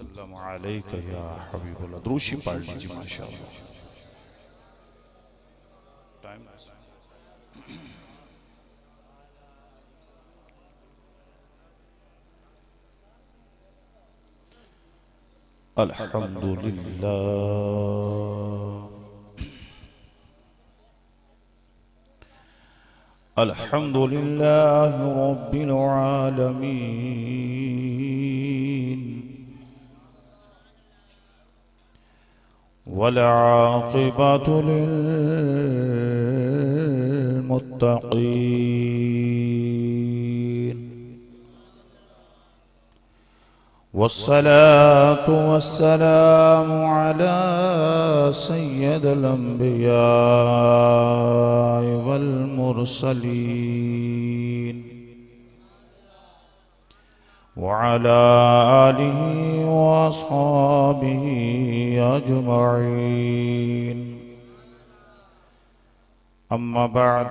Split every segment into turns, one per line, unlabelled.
सल्लम अलैका या हबीबल्लाह। द्रूशी पढ़ लीजिए माशाअल्लाह। टाइम अल्हम्दुलिल्लाह अल्हम्दुलिल्लाह रब्बिल आलमीन वल आक़िबतु लिल मुत्तक़ीन वस्सलातु वस्सलामु अला सय्यिदिल अंबिया वल मुरसलीन व अला आलिहि व अस्हाबिहि अजमईन। अम्मा बाद,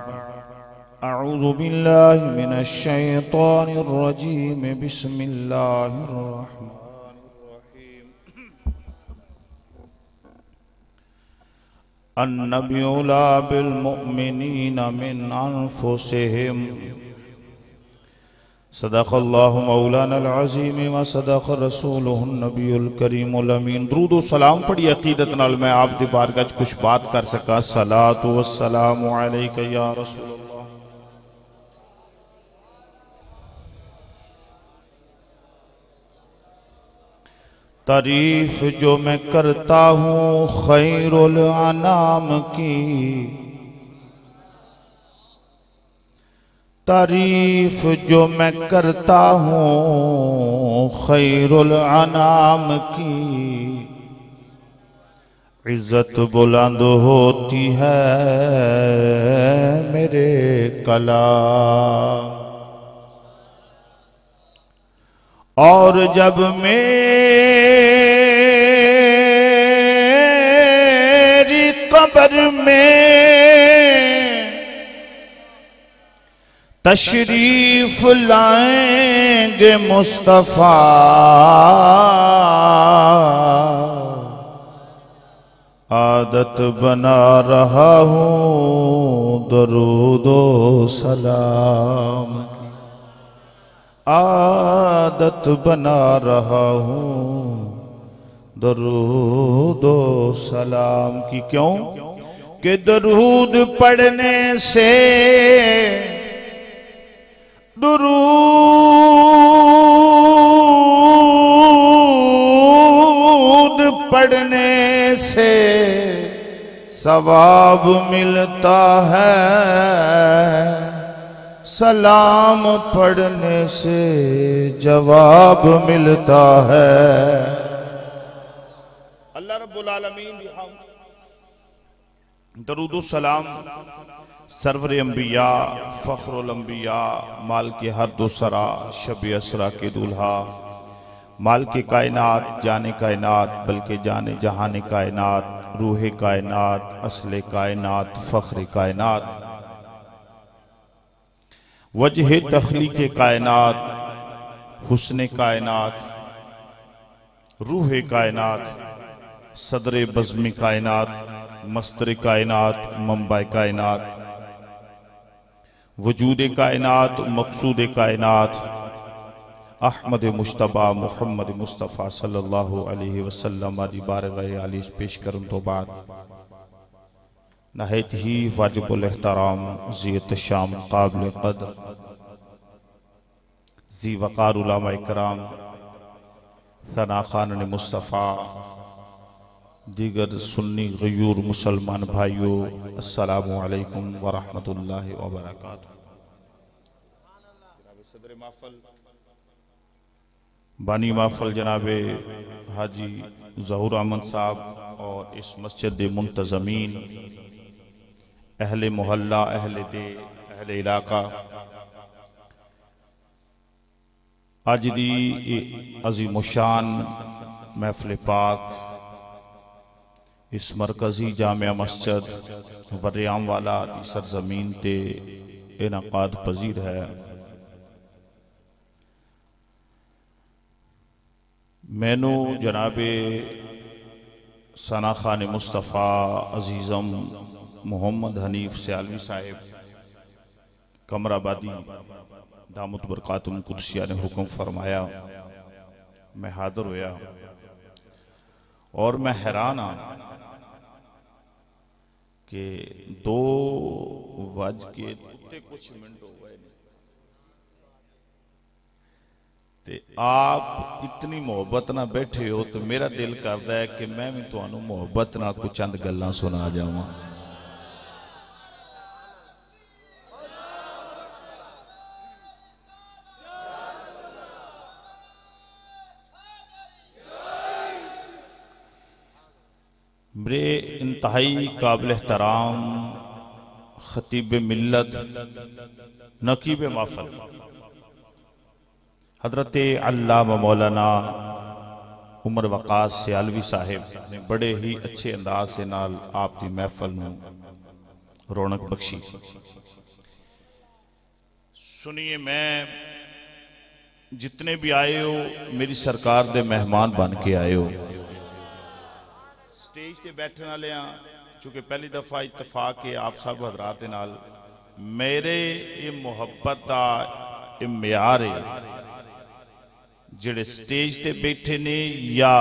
अऊज़ु बिल्लाहि मिनश शैतानिर रजीम। बिस्मिल्लाहिर रहमानिर रहीम। अन्नबिय्यु औला बिल मुअ्मिनीना मिन अनफुसिहिम। सदक़ल्लाहु मौलानल अज़ीम व सदक़ रसूलुहुन नबियुल करीमुल अमीन। दुरूद व सलाम पढ़ी अक़ीदत नाल मैं आप दी बारगाह च कुछ बात कर सका। सलातु व सलामु अलैका या रसूलल्लाह। तारीफ जो मैं करता हूँ खैरुल अनाम की, तारीफ जो मैं करता हूँ खैरुल अनाम की, इज्जत बुलंद होती है मेरे कलाम। और जब मेरी कब्र में तशरीफ लाएंगे मुस्तफा, आदत बना रहा हूँ दरूदो सलाम की, आदत बना रहा हूँ दरूदो सलाम की। क्यों कि दरूद पढ़ने से, दुरूद पढ़ने से सवाब मिलता है, सलाम पढ़ने से जवाब मिलता है। अल्लाह रब्बुल आलमीन दरूद सलाम सरवर अंबिया फ़ख्रुल अंबिया माल के हर दो सरा शब असरा के दूल्हा माल के कायनात जाने कायनात बल्कि जाने जहान कायनात रूह कायनात असले कायनात फ़ख्र कायनात वजह तख्लीक़ कायनात हुस्न कायनात रूह कायनात सदर बज़्म कायनात मस्तर कायनात मंबा कायनात वजूद कायनात मकसूद कायनात अहमद मुश्तबा मुहम्मद मुस्तफ़ा सल्लल्लाहु अलैहि वसल्लम दी बारगाह आली पेश करन तो बाद नहायत ही वाजिबुल एहतराम ज़ियत शाम काबिल क़द्र ज़ी वक़ार उलमा इकराम सना खानन मुस्तफ़ा दीगर सुन्नी गयूर मुसलमान भाइयों, अस्सलामु अलैकुम व रहमतुल्लाहि व बरकातुहू। सदर महफ़िल बानी महफ़िल जनाबे हाजी ज़हूर अहमद साहब और इस मस्जिद मुंतज़मीन अहले मोहल्ला अहले दे अहले इलाका अज दी अज़ीमुशान महफ़िल पाक इस मरकजी जामिया मस्जिद वरियाम वाला की सरजमीन ते इनाकाद पजीर है। मैनू जनाबे सना खान मुस्तफ़ा अजीज़म मोहम्मद हनीफ सियालवी साहिब कमराबादी दामत बरकातुम कुदसिया ने हुक्म फरमाया। मैं हाजिर होया और मैं हैरान हाँ कि 2:00 कुछ मिनट हो गए ते आप इतनी मोहब्बत ना बैठे हो तो मेरा दिल करता है कि मैं भी तुहानू मोहब्बत ना कुछ चंद गल्लां सुना जावां। मेरे इंतहाई काबिल एहतराम खतीब मिल्लत नकीब महफल हजरत अल्लामा मौलाना उमर वकास सियालवी साहिब ने बड़े ही अच्छे अंदाज से नाल आपकी महफल में रौनक बख्शी। सुनिए, मैं जितने भी आए हो मेरी सरकार दे मेहमान बन के आए हो। स्टेज पे बैठने वाले चूंकि पहली दफा इतफाक है आप सब हजरात नाल मेरे ये मुहब्बत का ये म्यार है जिहड़े स्टेज ते बैठे ने या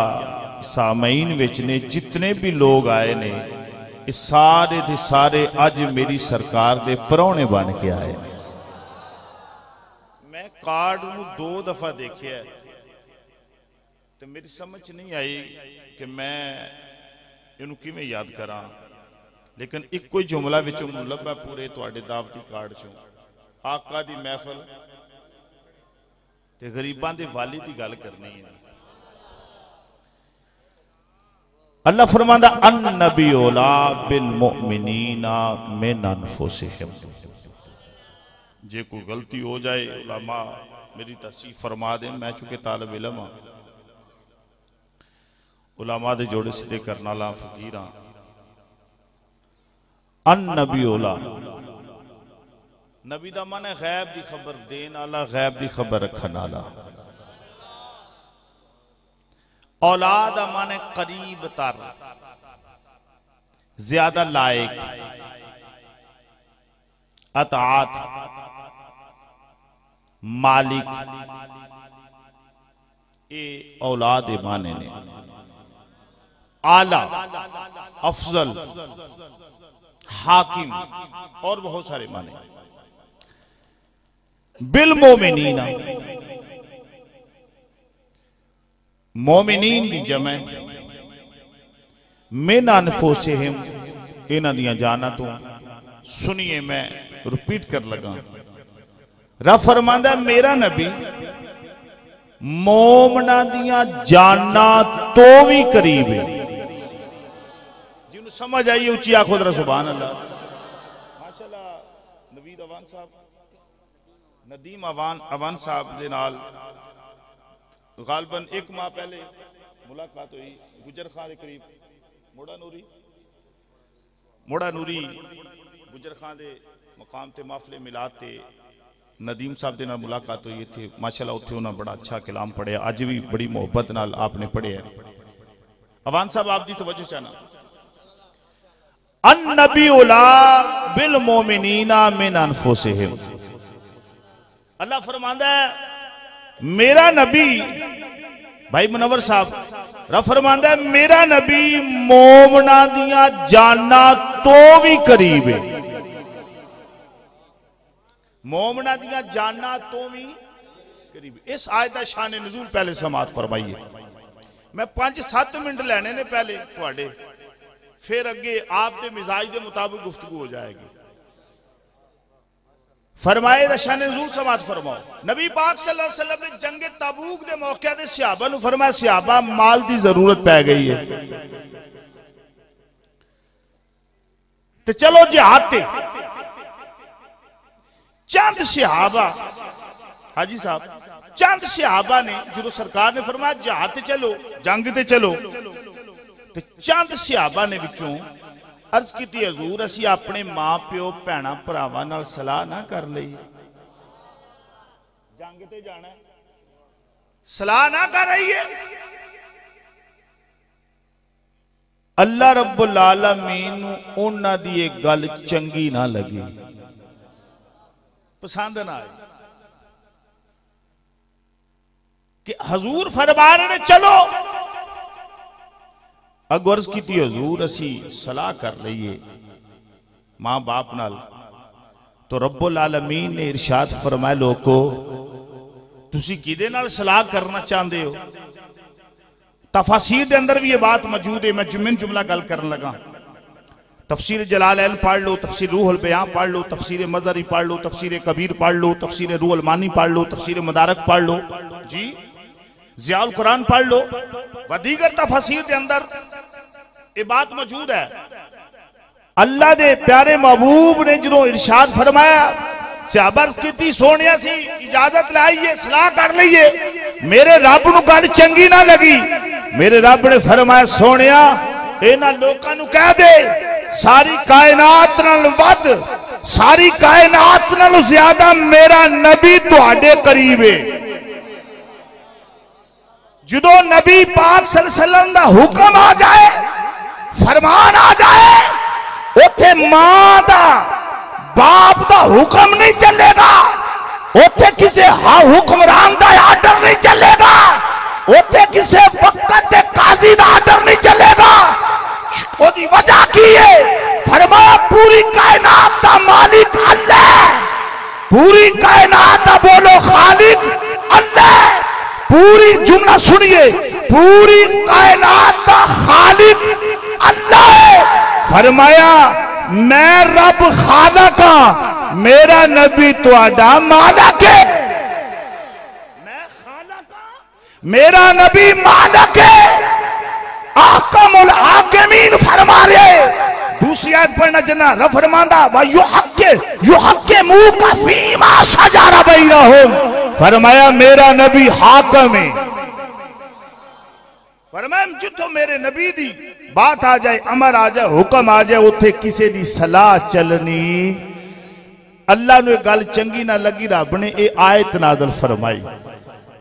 सामईन विच ने जितने भी लोग आए ने ये सारे दे सारे अज मेरी सरकार दे परौने बन के आए ने। मैं कार्ड नूं 2 दफा देखिया तो मेरी समझ नहीं आई कि मैं इनू किवें याद करा, लेकिन एक कोई जुमला विचों लभा पूरे तुहाडे दावती कार्ड चों आका दी महफल ते गरीबां दे वाली दी गल करनी है। अल्लाह फरमांदा अन नबी औला बिल मुमिनीना मिन अनफुसिहिम। जे कोई गलती हो जाए उलमा मेरी तस्सीह फरमा दें। मैं चूंकि तालिब इल्म हां, उलमा दे जोड़े सीधे करने वाला फकीर हां। अन नबी औला, नबी दा मन है गैब की खबर देने वाला, गैब की खबर रखने वाला। औलाद दा मन है करीब तर, ज्यादा लायक, अतात, मालिक, ये औलाद माने ने। आला, अफजल, हाकिम और बहुत सारे माने। बिल मोमिनीना, मोमिनीन की जमा मिन अनफुसिहिम, इन्हां दियां जाना तो। सुनिए, मैं रिपीट कर लगा। रब फरमांदा मेरा नबी मोमना दियां जाना तो भी करीब है। जिन्होंने समझ आई उच्ची आखो जरा सुभान अल्लाह। माशाअल्लाह नवीद अवान साहब, नदीम अवान साहब दे नाल गालबन 1 माह पहले मुलाकात हुई। गुजर खां दे करीब मोड़ा नूरी गुजर खां दे मकाम ते माफले मिलाद ते नदीम साहब दे नाल मुलाकात हुई इत्थे। माशाअल्लाह उत्थे उन्होंने बड़ा अच्छा कलाम पढ़िया। अज भी बड़ी मोहब्बत नाल आपने पढ़िया। अवान साहब आप दी तवज्जो चाहना। अन नबी औला बिल मोमिनीना मिन अनफुसिहिम। अल्लाह फरमांदा है मेरा नबी, भाई मुनव्वर साहब रब फरमांदा है मेरा नबी मोमना दियां जाना तो भी करीब है। मोमना दियां जाना तो भी करीब। इस आयत दा शान नज़ूल पहले समात फरमाइए। मैं 5-7 मिनट लेने ने पहले तुहाडे, फिर अगे आप दे मिजाज के मुताबिक गुफ्तगू हो जाएगी। फरमाए शान नज़ूल समात फरमाओ। नबी पाक सल्लल्लाहु अलैहि वसल्लम ने जंगे तबूक दे मौके ते सहाबा नूं फरमाया सहाबा माल की जरूरत पै गई है ते चलो जिहाद ते। चंद सहाबा, हाजी साहब, चंद सहाबा ने जो सरकार ने फरमाया जिहाद ते चलो, जंग ते चलो, तो चंद सहाबा ने विचों अर्ज की हजूर असी अपने मां प्यो भैणा भरावां नाल सलाह ना कर लईए, जंग ते जाना सलाह ना कर रही है। अल्लाह रब्बुल आलमीन नूं उन्हां दी एक गल चंगी ना लगी, पसंद ना आई कि हजूर फरमा रहे ने चलो। अगो अर्ज की हजूर असी सलाह कर लईए मां बाप नाल, तो रब्बुल आलमीन ने इरशाद फरमाया लोको तुसी किदे नाल सलाह करना चाहते हो। तफासीर के अंदर भी ये बात मौजूद है। मैं जुमला गल करन लगा। तफसीर जलालैन पढ़ लो, तफसीर रूहुल बयां पढ़ लो, तफसीर मज़री पढ़ लो, तफसीर कबीर पढ़ लो, तफसीर रूहुल मानी पढ़ लो, तफसीर मदारक पढ़ लो, जी ज़ियाउल कुरान पढ़ लो, व दीगर तफसीर के अंदर ये बात मौजूद है। अल्लाह दे प्यारे महबूब ने जो इरशाद फरमाया, सहाबा की सोनिया सी इजाजत लाइए सलाह कर लीए, मेरे रब नूं गल चंगी ना लगी। मेरे रब ने फरमाया सोनिया इन्हां लोकां नूं कह दे सारी कायनात नाल वध, सारी कायनात नाल ज्यादा मेरा नबी तुहाडे करीब है। जदों नबी पाक सल्लल्लाहु अलैहि वसल्लम दा हुक्म आ जाए, फरमान आ जाए, उथे मां दा बाप दा हुक्म नहीं चलेगा, उथे किसी हुक्मरान दा आर्डर नहीं चलेगा, उथे किसी वक्त दे काजी दा आर्डर नहीं चलेगा। ओदी वजह की है? फरमाया पूरी कायनात दा मालिक अल्लाह, पूरी कायनात दा बोलो खालिक अल्लाह। पूरी जुमला सुनिए, पूरी कायनात दा खालिक अल्लाह है। फरमाया मैं रब खालक हां, मेरा नबी तुहाडा मालक है। मैं खालक हां, मेरा नबी मालक है। आकमुल हाकिमीन फरमा रहे। दूसरी आयत पढ़ना जना रब फरमांदा व युहक्के मुंह का फीमा सजारा बैनहुम, फरमाया मेरा नबी हाकिम है। फरमाया जिथों मेरे नबी दी बात आ जाए, अमर आ जाए, हुक्म आ जाए, उथे किसी दी सलाह चलनी। अल्लाह नूं गल चंगी ना लगी, रब ने ये आयत नाज़िल फरमाई।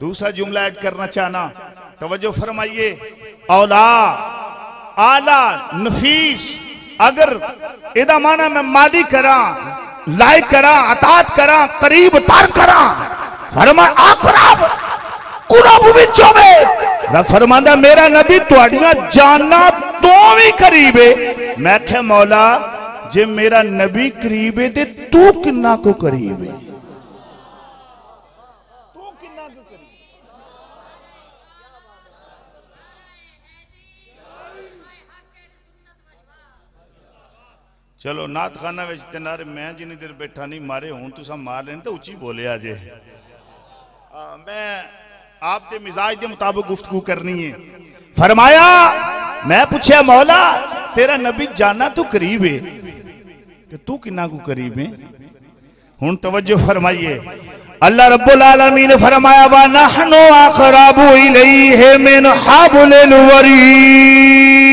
दूसरा जुमला ऐड करना चाहना, तवज्जो फरमाइए। औला आला नफीस, अगर इदा माना मैं माली करा, लाइक करा, अतात करा, करीब तर करा, फरमाया अकरब कुरब विचों में रब फरमांदा मेरा नबी तुहाडियां जाना तो भी करीब है। मैं क्या मौला जे मेरा नबी करीब है ते तू किन्ना को करीब है? तू किन्ना को करीब? चलो नात खाना विच ते नारे मैं जिन्नी देर बैठा नहीं मारे हुण तुसां मार लेने तो उची बोलिया जे। मैं आपके मिजाज के मुताबिक गुफ्तगू करनी है। फरमाया मैं पूछया मौला तेरा नबी जाना तू करीब है ते तू किन्ना को करीब है? हुण तवज्जो फरमाइए। अल्लाह रब्बुल आलमीन ने फरमाया वा नहनु अक़रबु इलैहि मिन हब्लिल वरीद।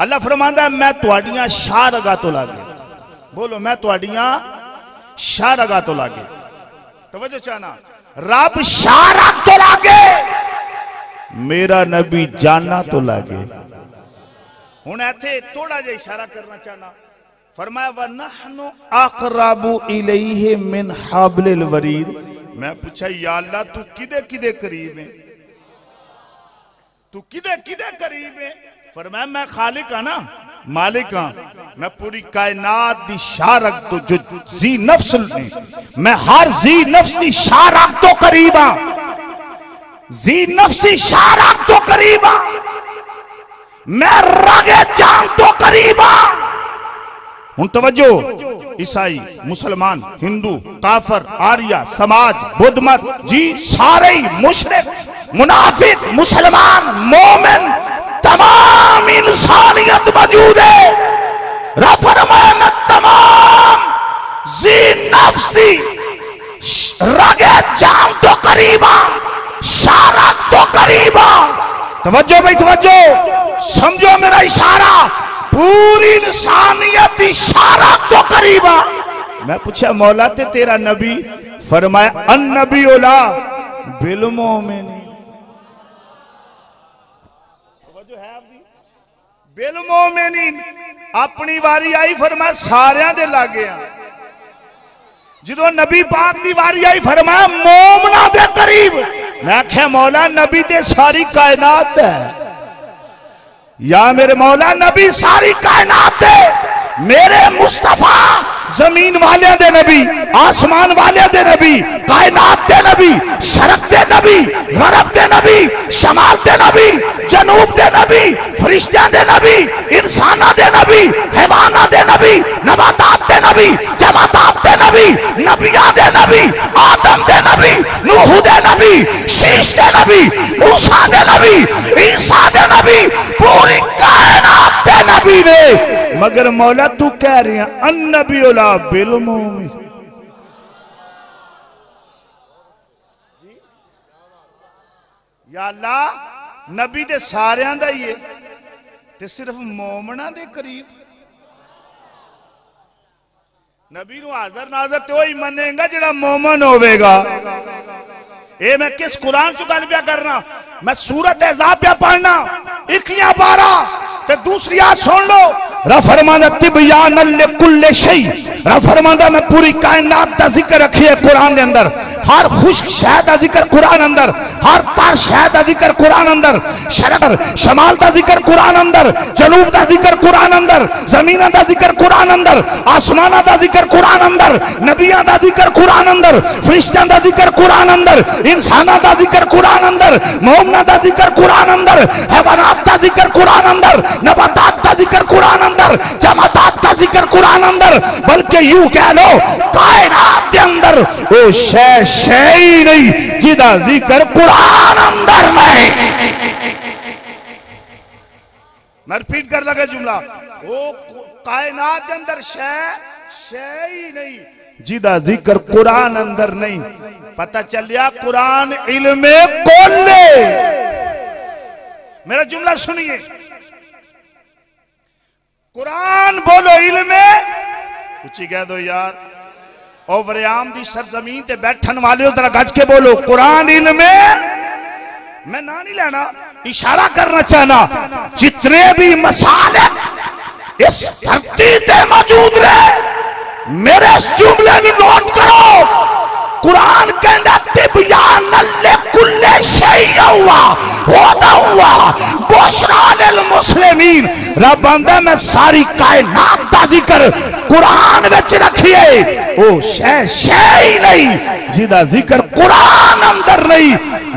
अल्लाह फरमांदा मैं तुहाडियां शाहरगा तो लागे, बोलो मैं तुहाडियां शाहरगा तो लागे। तवज्जो चाहना, रब शाहरग तो लागे, मेरा नबी जाना तो लागे। हुण इत्थे थोड़ा जिहा इशारा करना चाहना। फरमाया व नहनु अक़रबु इलैहि मिन हब्लिल वरीद। मैं पूछा या अल्लाह तू किदे किदे करीब है? तू किदे किदे करीब है? फरमाया मैं खालिक हां ना, मालिक हां, मैं पूरी कायनात दी शाहरग तो जो जी नफ्स ने, मैं हर जी नफ्स दी शाहरग तो करीब हां, जी नफ्स दी शाहरग तो करीब हां, मैं रगे जान तो करीब हां। हुण तवज्जो, ईसाई, मुसलमान, हिंदू, काफर, आर्या, समाज, बुद्ध मत, जी सारे मुशरिक, मुनाफिक, मुसलमान, मोमिन, तमाम इंसानियत मौजूद है। रब फरमाया मैं तमाम जी नफ्स दी रगे जान तो करीबा, शारक तो करीबा। तवज्जो भाई तवज्जो, समझो मेरा इशारा, पूरी इंसानियत दी शारक तो करीबा। मैं पूछा मौला ते तेरा नबी? फरमाया अन नबी ओला बिल मोमिन। बिल मोमिनीन अपनी वारी आई फरमाया सारियां दे लागे आ। जो नबी पाक की वारी आई फरमाया मोमना दे करीब। मैं आख्या मौला नबी ते सारी कायनात है या मेरे मौला नबी सारी कायनात है। मेरे मुस्तफा जमीन वाले दे नबी, आसमान वाले दे नबी, कायनात दे नबी, शरक दे नबी, गरब दे नबी, शमाल दे नबी, जनूब दे नबी, फरिश्तियां दे नबी, इंसाना दे नबी, हैवाना दे नबी, नबातात दे नबी, जमातात दे नबी, नबिया दे नबी, आदम दे नबी, नूह दे नबी, शीश दे नबी, मूसा दे नबी, ईसा दे नबी, पूरी कायनात दे नबी ने। मगर मौला तू कह रही है अन्नबी उला बिल मोमिन। या अल्लाह नबी दे सारियां दा ही है ते सिर्फ मोमना दे करीब। नबी नू हाजर नाजर तो ही मनेगा जेड़ा मोमन होवेगा। ए मैं किस कुरान चो गल पिया करना, मैं सूरत एज़ाब पिया पढ़ना 1-12 ते दूसरी आयत सुन लो। रब फरमांदा तिबयानन लिकुल्लि शै। रब फरमांदा मैं पूरी कायनात दा जिक्र रखी है कुरान दे अंदर। हर खुश्क शय दा जिक्र कुरान अंदर, हर तर शय दा जिक्र कुरान अंदर, शरक शमाल दा जिक्र कुरान अंदर, जनूब दा जिक्र कुरान अंदर, जमीन दा जिक्र कुरान अंदर, आसमान दा जिक्र कुरान अंदर, नबियां दा जिक्र कुरान अंदर, फरिश्तियां दा जिक्र कुरान अंदर, इंसाना दा जिक्र कुरान अंदर, मोमना दा जिक्र कुरान अंदर, हैवानात दा जिक्र कुरान अंदर, नबातात दा जिक्र कुरान अंदर, जमातात दा जिक्र कुरान अंदर। बल्कि यूं कह लो कायनात के अंदर वो शय शय ही नहीं जिदा जिक्र कुरान अंदर नहीं। मैं रिपीट कर लगा जुमला, वो कायनात के अंदर शय शय ही नहीं जिदा जिक्र कुरान अंदर नहीं। पता चलिया कुरान इल्मे कोल्ले। मेरा जुमला सुनिए, कुरान बोलो इल्मे उची कह दो यार। और वरियाम दी सरजमीन ते बैठन वाले हो जरा गज के बोलो कुरान इल्मे। मैं ना नहीं लेना, इशारा करना चाहना जितने भी मसाले इस धरती पे मौजूद रहे मेरे जुमले में नोट करो। कुरान कहता तिबयानन लिकुल्लि शै हुआ बुशरा लिल मुस्लिमीन। रब आंदा मैं सारी कायनात दा जिक्र कुरान विच रखिए। ओ शै शै ही नहीं जिदा जिक्र कुरान अंदर नहीं।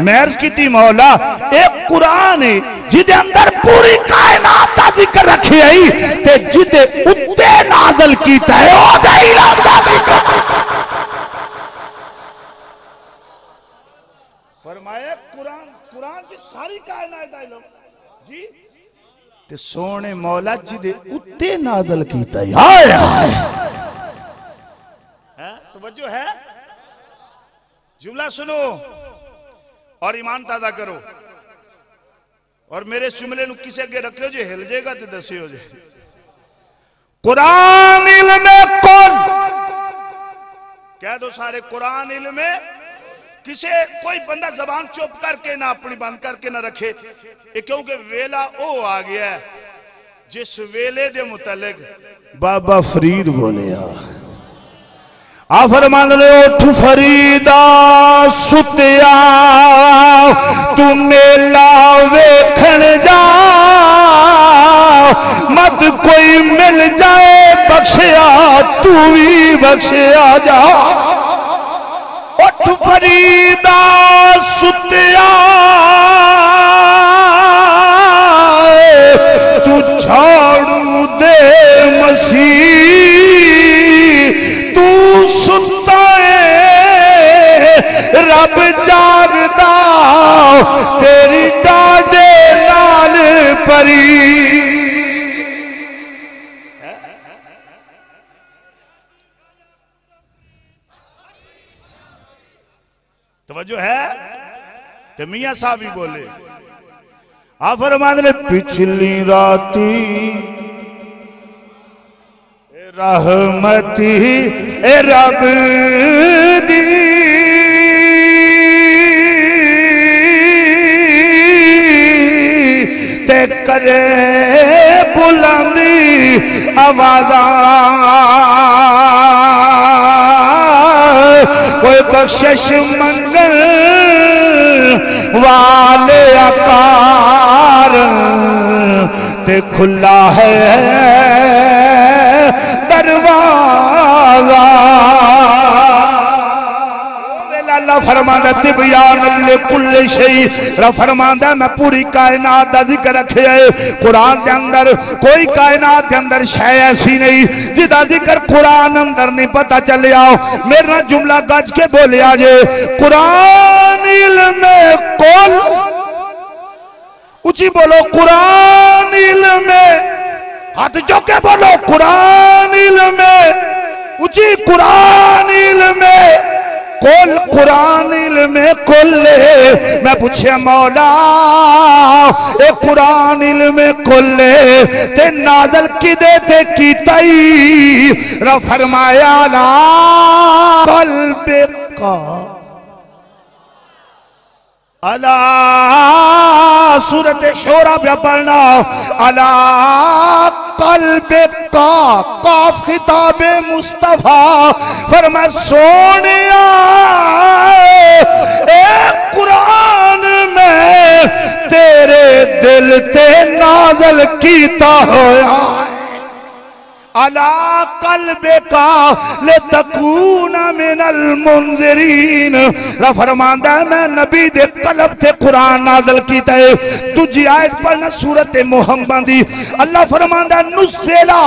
महर्ज की मौला एक कुरान है जिदे अंदर पूरी कायनात दा जिक्र रखिए ते जिदे उत्ते नाज़िल कीता है ओदे इल्म दा जिक्र। फरमाया कुरान, कुरान जी सारी कायनात दा इल्म जी ते सोने मौला जिदे उत्ते नाज़िल कीता है। हाय हाय है तवज्जो है। जुमला सुनो और ईमान ताज़ा करो और मेरे जुमले नु किसे अगे रखियो जे हिल जाएगा तो दसियो जे। कुरान इल्मे कुल कह दो सारे कुरान इल्मे। किसे कोई बंदा जबान चुप करके ना अपनी बंद करके ना रखे, क्योंकि वेला ओ आ गया है जिस वेले दे मुतल्लिक बाबा फरीद बोले आ फरमान ले उठ फरीदा सुतिया तू मेला वेखण जा मत कोई मिल जाए बख्शिया तू भी बख्शिया जा। उठ फरीदा सुतिया तू झाड़ू दे मसीह तू सुता है रब जागदा तेरी डाडे नाल परी। तवज्जो है ते मियां साहब ही बोले आ फरमान ने पिछली राती रहमती ए रब दी ते करे बुलंदी आवाज़ा कोई बख्शिश मंगल वाले आकार ते खुला है दरवाजा। अल्लाह फरमांदा तिबयान लिकुल्लि शै, रब फरमांदा मैं पूरी कायनात दा जिक्र रखिया है। कुरान के अंदर कोई कायनात के अंदर शय ऐसी नहीं जिदा जिक्र कुरान अंदर नहीं पता चलिया। मेरा जुमला गज के बोलिया जे कुरान इल्म कुल, ऊंची बोलो कुरान इल्म, हाथ जो के बोलो कुरान इल्म, ऊंची कुरान इल्म कुल, कुरान इल्म कुल। मैं पूछे मौला ए कुरान इल्म कुल ते नाज़िल किदे ते कीताई? रब फरमाया ला क़ल्बे का अला, सूरत शोरा पे पढ़ना अला क़ल्बे का, काफ खिताबे मुस्तफा फरमा सोनिया ए कुरान में तेरे दिल ते नाज़िल कीता होया अला क़ल्बे का ले तकूना मिनल मुंज़िरीन। रब फरमांदा मैं नबी दे कल्ब ते कुरान नाज़िल कीता है। दूजी आयत पढ़ना सूरत मुहम्मद दी, अल्लाह फरमांदा नुज़्ज़िला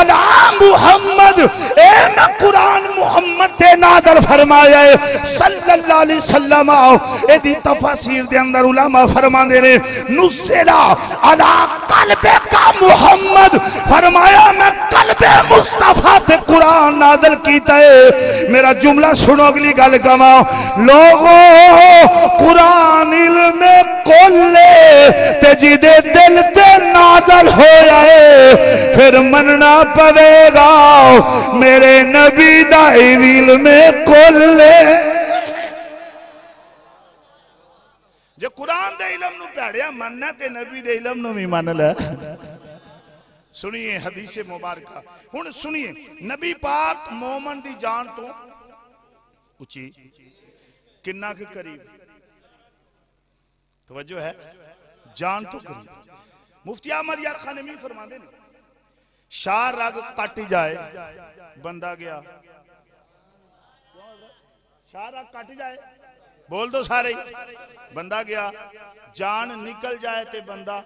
अला मुहम्मद, ए मैं कुरान मुहम्मद ते नाज़िल फरमाया है सल्लल्लाहु अलैहि वसल्लम। एदी तफसीर दे अंदर उलमा फरमांदे ने नुज़्ज़िला अला क़ल्बे का मुहम्मद, फरमाया मैं कल्बे मुस्तफा ते कुरान नाज़िल कीता है। मेरा जुमला सुनो, अगली गल कमा लोगों कुरान इल्म कुल्ले ते जिदे दिल ते नाज़िल होया है फिर मनना पवेगा मेरे नबी दा इल्म कुल्ले। जे कुरान दे इल्म नू भैड़िया मनना ते नबी दे इल्म नू भी मन ले। सुनिए हदीस मुबारक, हुण सुनिए नबी पाक मोमन दी जान तो उची किन्ना के करीब, तवज्जो है, जान तो करीब। मुफ्ती अहमद यार खानवी फरमाते ने शाह रग कट जाए बंदा गया, शाह रग कट जाए बोल दो सारे, बंदा गया, जान निकल जाए ते बंदा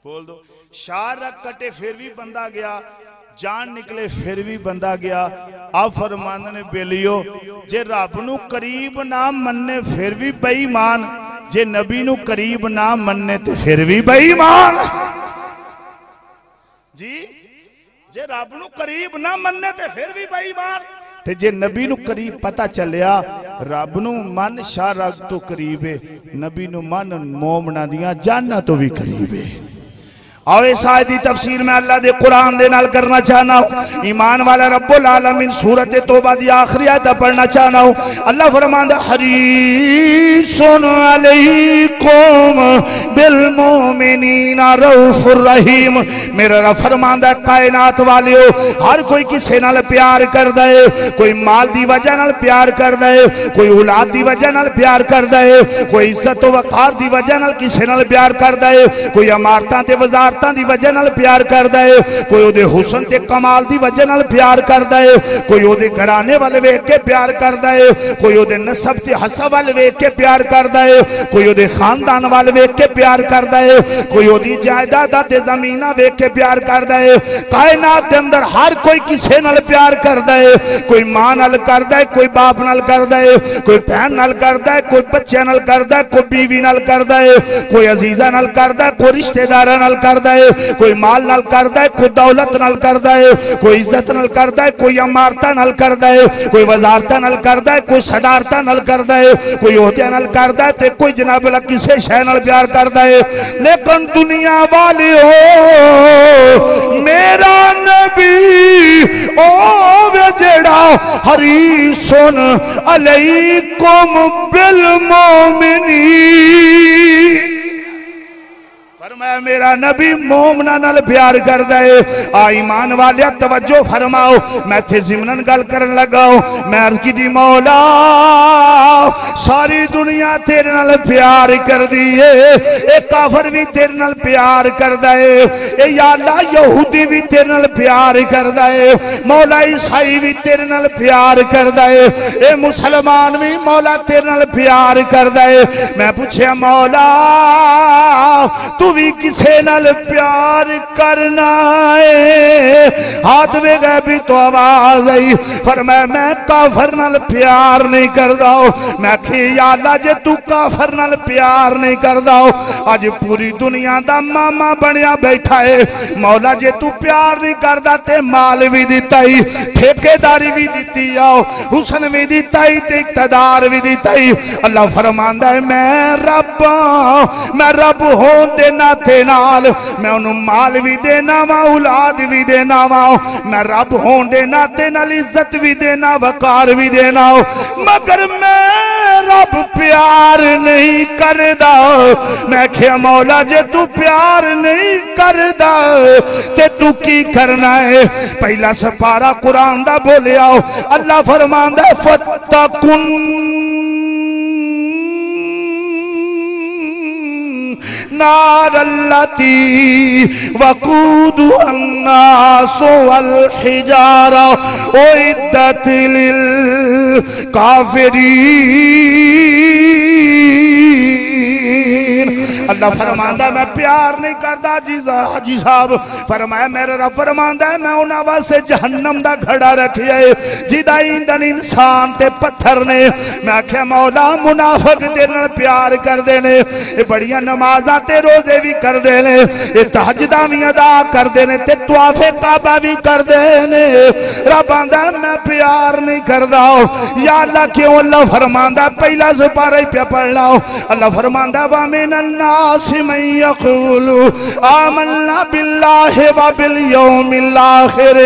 बोल दो, शाह रग कटे फिर भी बंदा गया, जान निकले फिर भी बंदा गया। आप फरमांदे ने बेलियो जे रब नू करीब ना मन्ने फिर भी बेईमान, जे नबी नू करीब ना मन्ने ते फिर भी बेईमान जी। जे रब नू करीब ना मन्ने ते फिर भी बेईमान, ते जे नबी नू करीब पता चलिया रब नू मन शाह रग तो करीब है, नबी नू मन मोमना दियां जाना तो भी करीब है। और इस आयत की तफसीर में अल्लाह दे कुरान दे नाल करना चाहना हूं। ईमान वाला रब्बुल आलमीन सूरत तौबा दी आखिरी आयत पढ़ना चाहना हूं। अल्लाह फरमांदा हरीसुन अलैकुम बिल मोमिनीना रऊफुर रहीम। मेरा रब फरमांदा कायनात वालियो हर कोई किसी नाल प्यार करदा है, कोई माल दी वजह नाल प्यार करदा है, कोई औलाद दी वजह नाल प्यार करदा है, कोई इज्जत वकार दी वजह नाल किसी नाल प्यार करदा है, कोई अमारतां ते वज़ार दी वजह नाल प्यार करदा है, कोई ओदे हुस्न ते कमाल दी वजह नाल प्यार करदा है, कोई ओदे घराने वाल वेख के प्यार करदा है, कोई ओदे नसब ते हसब वाल वेख के प्यार करदा है, कोई ओदे खानदान वाल वेख के प्यार करदा है, कोई ओदी जायदाद ते ज़मीना वेख के प्यार करदा है। कायनात दे अंदर हर कोई किसे नाल प्यार करदा है, कोई मां नाल करदा है, कोई बाप नाल करदा है, कोई बहन नाल करदा है, कोई बच्चे नाल करदा है, कोई बीवी नाल करदा है, कोई अजीजा नाल करदा है, कोई रिश्तेदारां नाल करदा है, कोई माल नाल करदा है, कोई दौलत नाल करदा है, कोई इज्जत नाल करदा है, कोई अमारता नाल करदा है, कोई वजारता नाल करदा है, कोई सदारता नाल करदा है, कोई ओहदे नाल करदा है, ते कोई जनाब अल्लाह किसे शय नाल प्यार करदा है। लेकिन दुनिया वाले हो मेरा नबी ओ वे जेड़ा हरीसुन अलैकुम बिल मोमिनीन, फरमाया मेरा नबी मोमना नाल प्यार करदा है। आ ईमान वाले तवज्जो फरमाओ, मैं थे जिमनन गल करन लगाओ। मैं अर्ज की मौला सारी दुनिया तेरे नाल प्यार कर दी है, ए काफर भी तेरे नाल प्यार करदा है, ए या अल्लाह यहूदी भी तेरे नाल प्यार करदा है, मौला ईसाई भी तेरे नाल प्यार करदा है, ए मुसलमान भी मौला तेरे नाल प्यार करदा है। मैं पूछया मौला तू भी किसे नाल प्यार करना है? हाथ में गए भी तो आवाज आई, फरमाया मैं काफर नाल प्यार नहीं करदा। मैं या अल्लाह जे तू काफर नाल प्यार नहीं करदा, अज पूरी दुनिया दा मामा बनया बैठा है। मौला जे तू प्यार नहीं करदा ते माल भी दिता ही, ठेकेदारी भी दी आओ, हुसन भी दिता ही, ते इक़्तिदार भी दिता ही। अल्लाह फरमांदा है मैं रब होने दे नाते नाल मैं उन्होंने माल भी देना वा, औलाद भी देना वा, मैं रब होने दे नाते नाल इज्जत भी देना, वकार भी देना, मगर मैं रब प्यार नहीं करदा। मैं क्या मौला जे तू प्यार नहीं करदा ते तू की करना है? पहला सपारा कुरान दा बोलिया, अल्लाह फरमांदा फत्तकुन नारल्लती वकूदु अन्नासु वल हिजारा उइद्दत लिल काफिरीन। अल्लाह फरमांदा मैं प्यार नहीं करदा। हाजी साहब फरमाया मेरा रब फरमांदा है मैं उन्हां वास्ते जहन्नम दा घड़ा रखिया है जिदा ईंधन इंसान ते पत्थर ने। मैं आख्या मौला मुनाफिक तेरे नाल प्यार करदे ने, ये बड़ियां नमाज़ां ते रोजे भी करदे ने, ये तहज्जुदां भी अदा करदे ने, ते तवाफ़े काबा भी करदे ने। रब आंदा मैं प्यार नहीं करदा। या अल्लाह क्यों? अल्लाह फरमांदा पहला सुपारा ही पे पढ़ लो। अल्लाह फरमांदा वा मिनन नास मन यक़ूलु आमन्ना बिल्लाहि व बिल यौमिल आखिर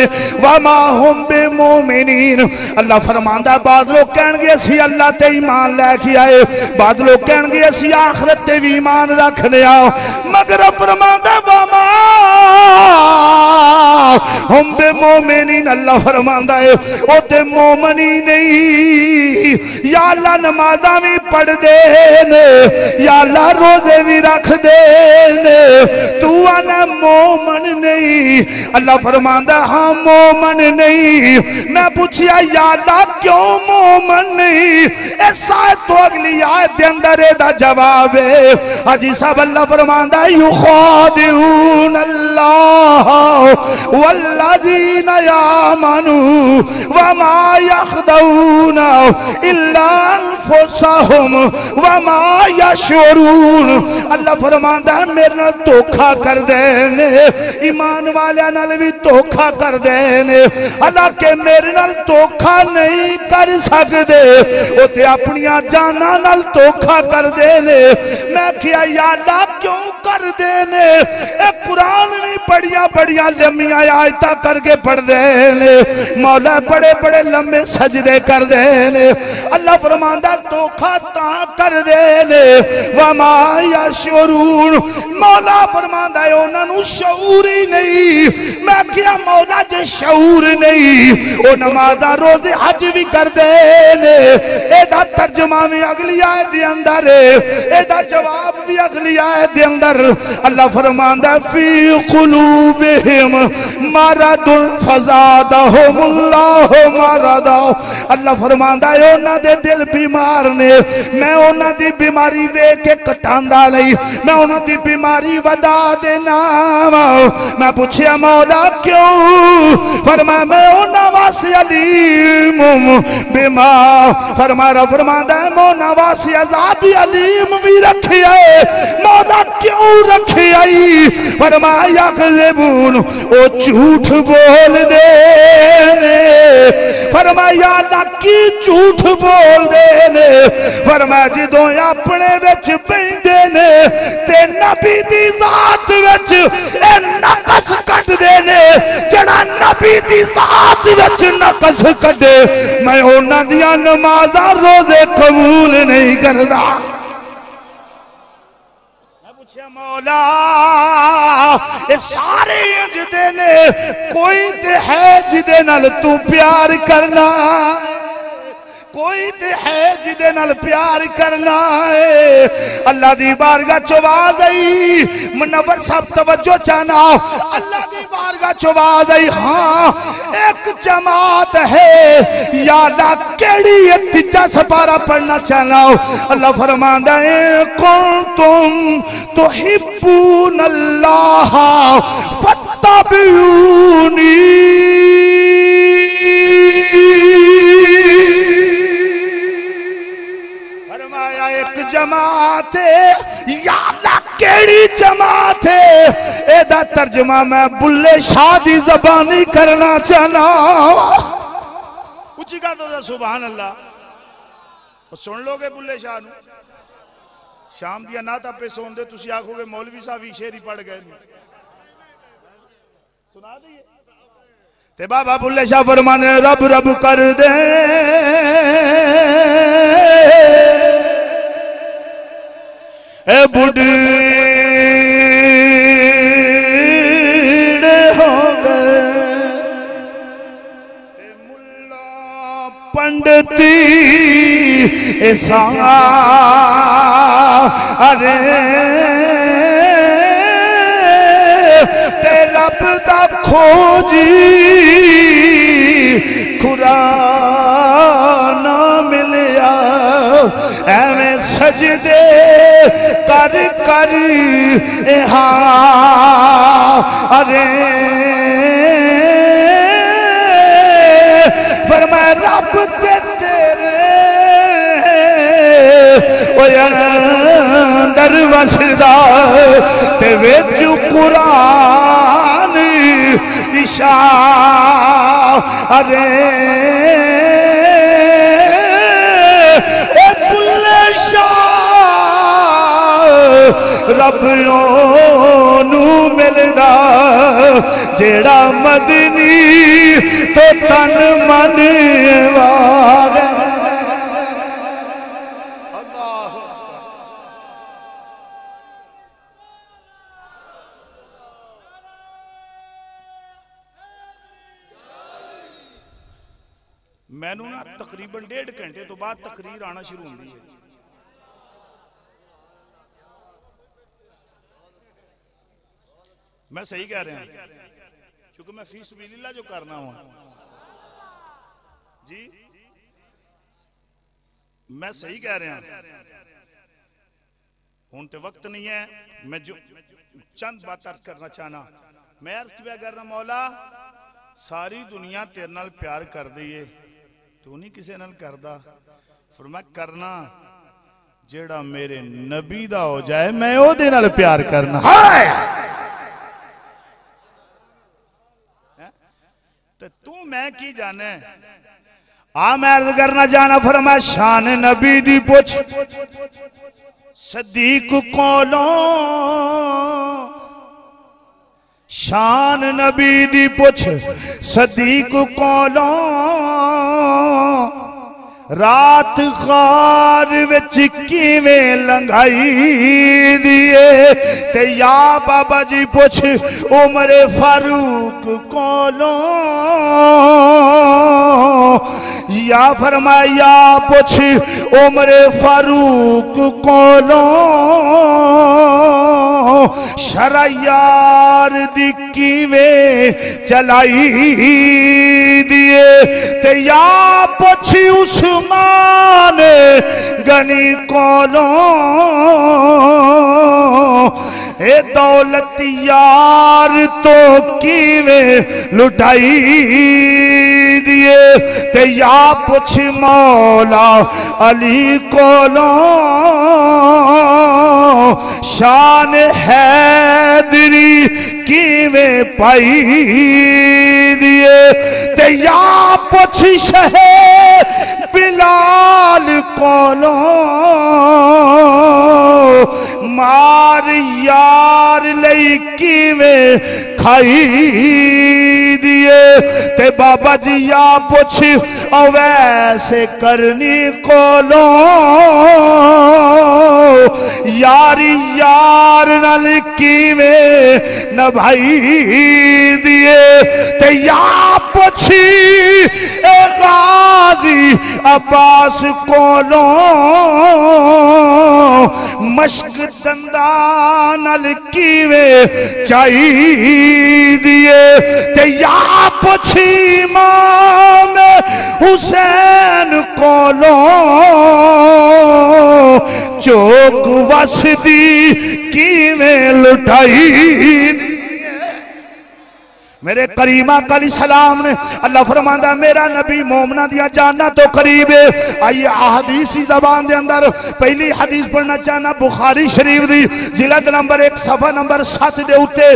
व मा हुम बिमुमिनीन। अल्लाह फरमांदा बाद लोग कहणगे असीं अल्लाह ते ईमान लैके आए, बाद लोग कहणगे असीं आखिरत ते भी ईमान रखने आओ, मगर फरमांदा व मा हुम बिमुमिनीन। अल्लाह फरमांदा है ओ ते मोमिन ही नहीं। या अल्लाह नमाज़ां भी पढ़दे ने, या अल्लाह रोजे भी रखदे ने, तू आना मोमन नहीं। अल्लाह फरमांदा हाँ मोमन नहीं। मैं पूछया या अल्लाह क्यों मोमन नहीं? ऐसा तो अगली आयत के अंदर एदा जवाब है। हाजी साहब अल्लाह फरमांदा युखादिऊन अल्लाह वल्लज़ीना यामनू वमा यख़दऊन इल्ला अनफुसहुम वमा यशऊरून। अल्लाह फरमांदा है मेरे नाल धोखा कर देने, ईमान वाले नाल भी धोखा कर देने, हालांकि मेरे नाल धोखा नहीं कर सकते, वो ते अपनियां जाना नाल धोखा कर देने। मैं क्या यादा क्यों कर देने? ए कुरान भी बड़िया बड़िया लम्बियां आयतां करके पढ़ देने, मौला बड़े बड़े लंबे सजदे कर देने। अल्लाह फरमांदा धोखा तां कर देने वमा यशऊरून। मौला फरमांदा है उन्होंने शऊर ही नहीं। मैं क्या मौला जे शऊर नहीं वो नमाज़ां रोजे हज भी कर देने। एदा तर्जमा भी अगली आयत दे अंदर है, एदा जवाब भी अगली आयत दे अंदर। अल्लाह फरमांदा फी कुलूबिहिम मरदुन फज़ादहुमुल्लाहु मरदा। अल्लाह फरमांदा है उन्हां दे दिल बीमार ने, मैं उन्हां दी बीमारी वेख के कटांदा नहीं, मैं उन्हां दी बीमारी वधा देना। मैं पूछया मौला क्यों? फरमाया मैं उन्हां वास्ते अलीम बिमा। फरमांदा है मैं उन्हां वास्ते अज़ाब अलीम भी रखिया है। मौला क्यों रखिया? फरमाया कज़बून ओ झूठ बोल दे। फरमाया अल्लाह की झूठ बोल दे। फरमाया जदों अपने विच पैंदे ने ते नबी दी जात विच ए नकस कट देने। जड़ा नबी दी जात विच नकस कटे मैं उन्हां दियां नमाज़ां रोजे कबूल नहीं करदा। मौला ये सारे जिदे ने कोई ते है जिदे नाल तू प्यार करना, कोई ते है जिदे नाल प्यार करना है। अल्लाह दी बारगाह च आवाज़ आई, मुनव्वर साहब तवज्जो चाहना, अल्लाह दी बारगाह च आवाज़ आई, हाँ एक जमात है या अल्लाह केड़ी तीजा सपारा पढ़ना चाहना। अल्लाह फरमांदा है कुंतुम तुहिब्बूनल्लाह फत्तबिऊनी, एक जमात या अल्लाह केड़ी जमात है, एदा तर्जमा मैं बुल्ले शाह दी ज़बानी करना चाहना। उची का तो सुभान अल्लाह सुन लोगे बुल्ले शाह नू शाम दिया ना तापे सोंदे तुसी आखोगे मौलवी साहब भी शेर ही पढ़ गए, सुना दिए ते बाबा बुल्ले शाह फरमाने रब रब कर दे ए बुढ़े हो गए मुल्ला पंडिती ऐसा अरे ते रब दा खोजी खुरा ना मिलिया एवें सजदे कर कर अरे फरमाया रब ते तेरे अंदर वसदा ते विच कुरान इशा अरे रब नू मिलदा जेड़ा मदनी तो तन मन वार। मैनू ना तकरीबन 1.5 घंटे तो बाद तकरीर आना शुरू होती है। मैं सही कह रहा हूं क्योंकि मैं फी सबीलिल्लाह जो करना हूं जी, मैं सही कह रहा हूं। हुन तो वक्त नहीं है, मैं जो चंद बात अर्ज करना चाहना, मैं अर्ज किया करना मौला सारी दुनिया तेरे नाल प्यार कर दी है, तू नहीं किसी नाल करदा, फिर मैं करना जेड़ा मेरे नबी दा हो जाए मैं ओदे नाल प्यार करना। हाय तो तू मैं की जाने आ मैं अर्ज करना जाना। फरमा शान नबी दी पुछ सदीक कोलों, शान नबी दी पुछ सदीक कोलों, रात खार विच किवें लंघाई दिए ते या बाबा जी पुछ उमरे फारूक कोलों, या फरमाया पुछ उमरे फारूक कोलों, शरायार दी किवें चलाई दिए ते या पुछ उस्मान गनी कोलों, ए दौलत यार तो किवें लुटाई दिए ते या पुछ मौला अली कोलों, शान हैदरी किवें पाई दिए ते या पुछ शहे बिलाल कोलों, मार यार लई किवें खाई दिए ते बाबा जी या पुछ अवैसे करनी कोलों, यारी यार नाल किवें नभाई दिए ते या पुछी ए गाजी अब्बास कोलों मश्क दंदा नाल किवें चाहिए ते या पुछी इमाम हुसैन कोलों चौक वसदी किवें लुटाई। मेरे करीमा कली सलाम ने अल्लाह फरमांदा मेरा नबी मोमना दिया जाना तो करीब है। आइए हदीसी जबान दे अंदर पहली हदीस पढ़ना चाहना बुखारी शरीफ दी जिलद नंबर 1 सफा नंबर 7 दे उत्ते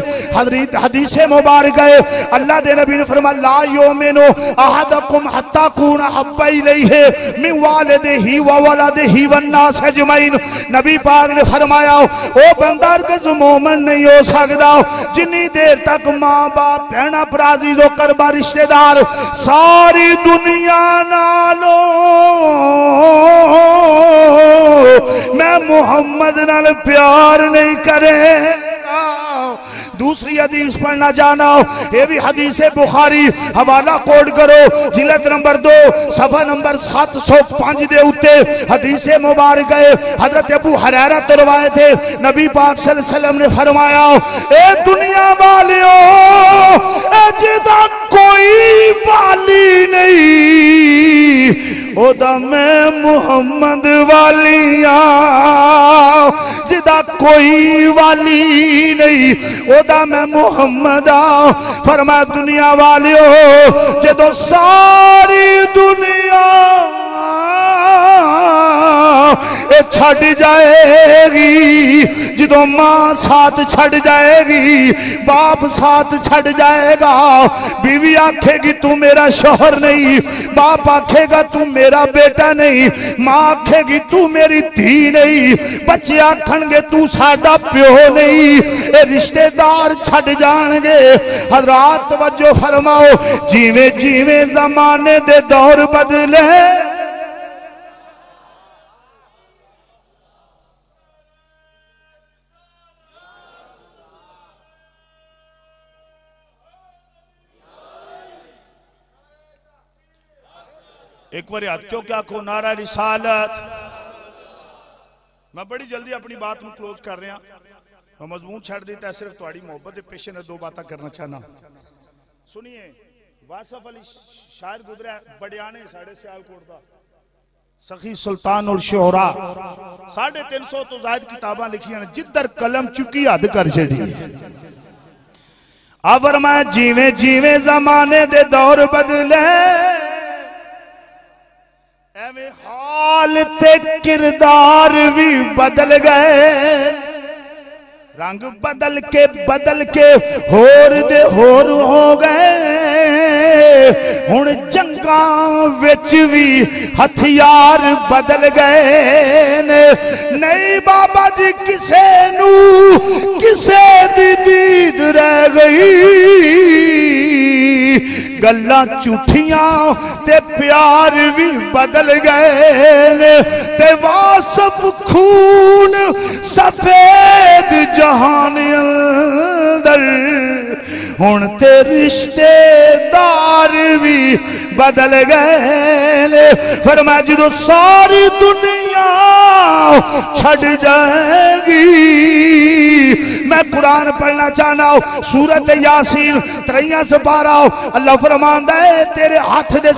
हदीस मुबारक है। अल्लाह दे नबी ने फरमाया ला युमिनु अहदकुम हत्ता कुना हब्बा इलैहि मिन वालिदिही व वलदिही वन नास अजमईन। नबी पाक ने फरमाया ओ बंदा हरगिज़ मोमिन नहीं हो सकदा जिन्नी देर तक मां बाप भैना भराजी जो करबा रिश्तेदार सारी दुनिया नालों मैं मुहम्मद नाल प्यार नहीं करेगा। दूसरी हदीस पढ़ना जाना ये भी हदीस बुखारी हवाला कोड करो जिलद नंबर 2 सफा नंबर 705 दे उत्ते हदीस मुबारक है। हजरत अबू हुरैरा तो रवायत है नबी पाक सल्लल्लाहु अलैहि वसल्लम ने फरमाया ए दुनिया वालियों जिदा कोई वाली नहीं ओदा मैं मुहम्मद वालिया जिदा कोई वाली नहीं ओदा मैं मुहम्मद आ। फरमाया दुनिया वालियों जदों सारी दुनिया छड़ जाएगी जदों मां साथ छड़ जाएगी बाप साथ छड़ जाएगा बीवी आखेगी तू मेरा शौहर नहीं बाप आखेगा तू मेरा बेटा नहीं मां आखेगी तू मेरी धी नहीं बच्चे आखणगे तू साडा प्यो नहीं ए रिश्तेदार छड़ जाणगे। हज़रात तवज्जो फरमाओ जिवें जिवें ज़माने दे दौर बदले एक बार अच्छो क्या को नारा रिसालत। मैं बड़ी जल्दी अपनी बात में क्लोज कर रहा मैं मजमून छड़ देता सिर्फ थोड़ी मोहब्बत के पेश ने दो बातें करना चाहना। सुनिए वासफ अली शायर गुजरा बड़ियाने साढ़े सियालकोट दा सखी सुल्तान और शोहरा 350 तो ज्यादा किताबां लिखियां जिधर कलम चुकी हद कर छड़ी। अवर मैं जीवे जीवे जमाने दे दौर बदले एवे हाल ते किरदार भी बदल गए रंग बदल के होर दे होर हो गए हुण जंगा विच भी हथियार बदल गए नहीं बाबा जी किसे नू किसे दी दीद रह गई गल्लां झूठियां ते प्यार भी बदल गए ते वासफ खून सफेद जहान अंदर हुण ते रिश्तेदार भी बदल गए। फरमाया जदों सारी दुनिया छड़ जाएगी मैं कुरान पढ़ना चाहना सूरत यासीन 3 से 12 अल्लाह फरमांदा है तेरे हाथ दे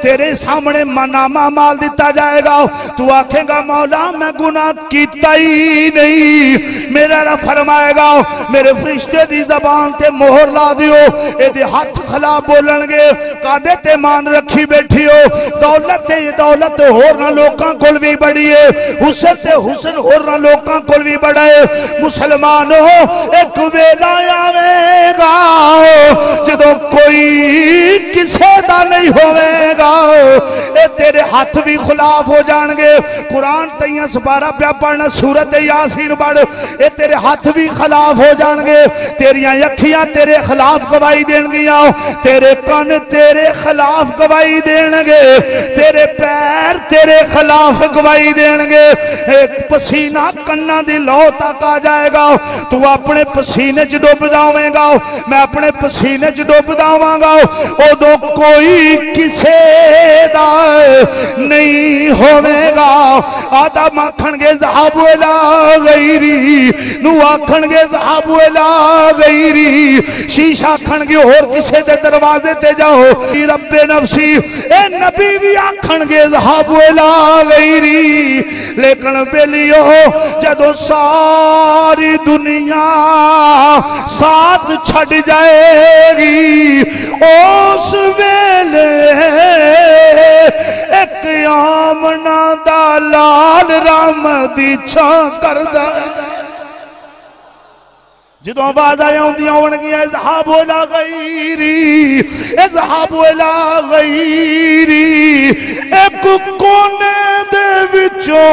तेरे सामने नामा माल दिता जाएगा तू आखेगा मौला मैं गुनाह कीता ही नहीं मेरा रब फरमाएगा मेरे फरिश्ते दी ज़बान ते मोहर ला दियो एदे हाथ खिलाफ बोलणगे कादे ते मान रखी बैठी हो दौलत होरना लोकां कोल भी बड़ी है हुस्न ते हुस्न होरना लोकां कोल भी बड़ा है मुसलमान मुसलमानो एक वेला आवेगा जदों कोई किसे दा नहीं होवेगा, ए तेरे हाथ भी खिलाफ हो जाएंगे। कुरान तैयां सपारा प्या पढ़ना, सूरत यासीन पढ़, ए तेरे हाथ भी खिलाफ हो जाएंगे, तेरियां अखियां तेरे खिलाफ गवाही देंगियां, तेरे कान तेरे खिलाफ गवाही देंगे, तेरे पैर तेरे खिलाफ गवाही देंगे। एक पसीना कन्ना दी लौ तक आ जाएगा, तू अपने पसीने च डुब जावेगा, मैं अपने पसीने च डुब जावांगा, उदों कोई किसे दा नहीं होवेगा। आदम आखणगे ज़हाबु इला गैरी, नू आखणगे ज़हाबु इला गैरी, शीशा आखणगे होर किसे दे दरवाजे ते जाओ, रब्बे नफसी, ए नबी भी आखणगे ज़हाबु इला गैरी। लेकिन बेलियो जदों सारी दुनिया साथ छड़ जाएगी, उस वेले एक आमना दा लाल राम दी छां करदा, जदों आवाज़ां आउंदियां होणगियां इज़हाबु इला गैरी, इज़हाबु इला गैरी, एक कोने दे विचों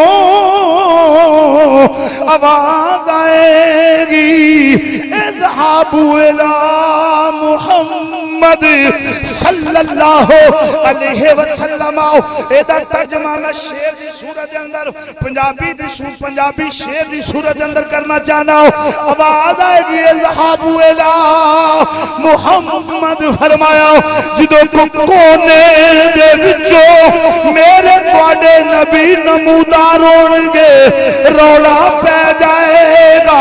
आवाज़ आएगी, इज़हाबु इला मुहम्मद सल्लल्लाहु अलैहि वसल्लम। एदा तर्जमा मैं शेर दी सूरत अंदर पंजाबी शेर दी सूरत अंदर करना चाहना। आवाज़ आएगी इज़हाबु इला मुहम्मद, फरमाया जदों कोने दे विचों मेरे तुहाडे नबी नमूदार होणगे, रौला पै जाएगा,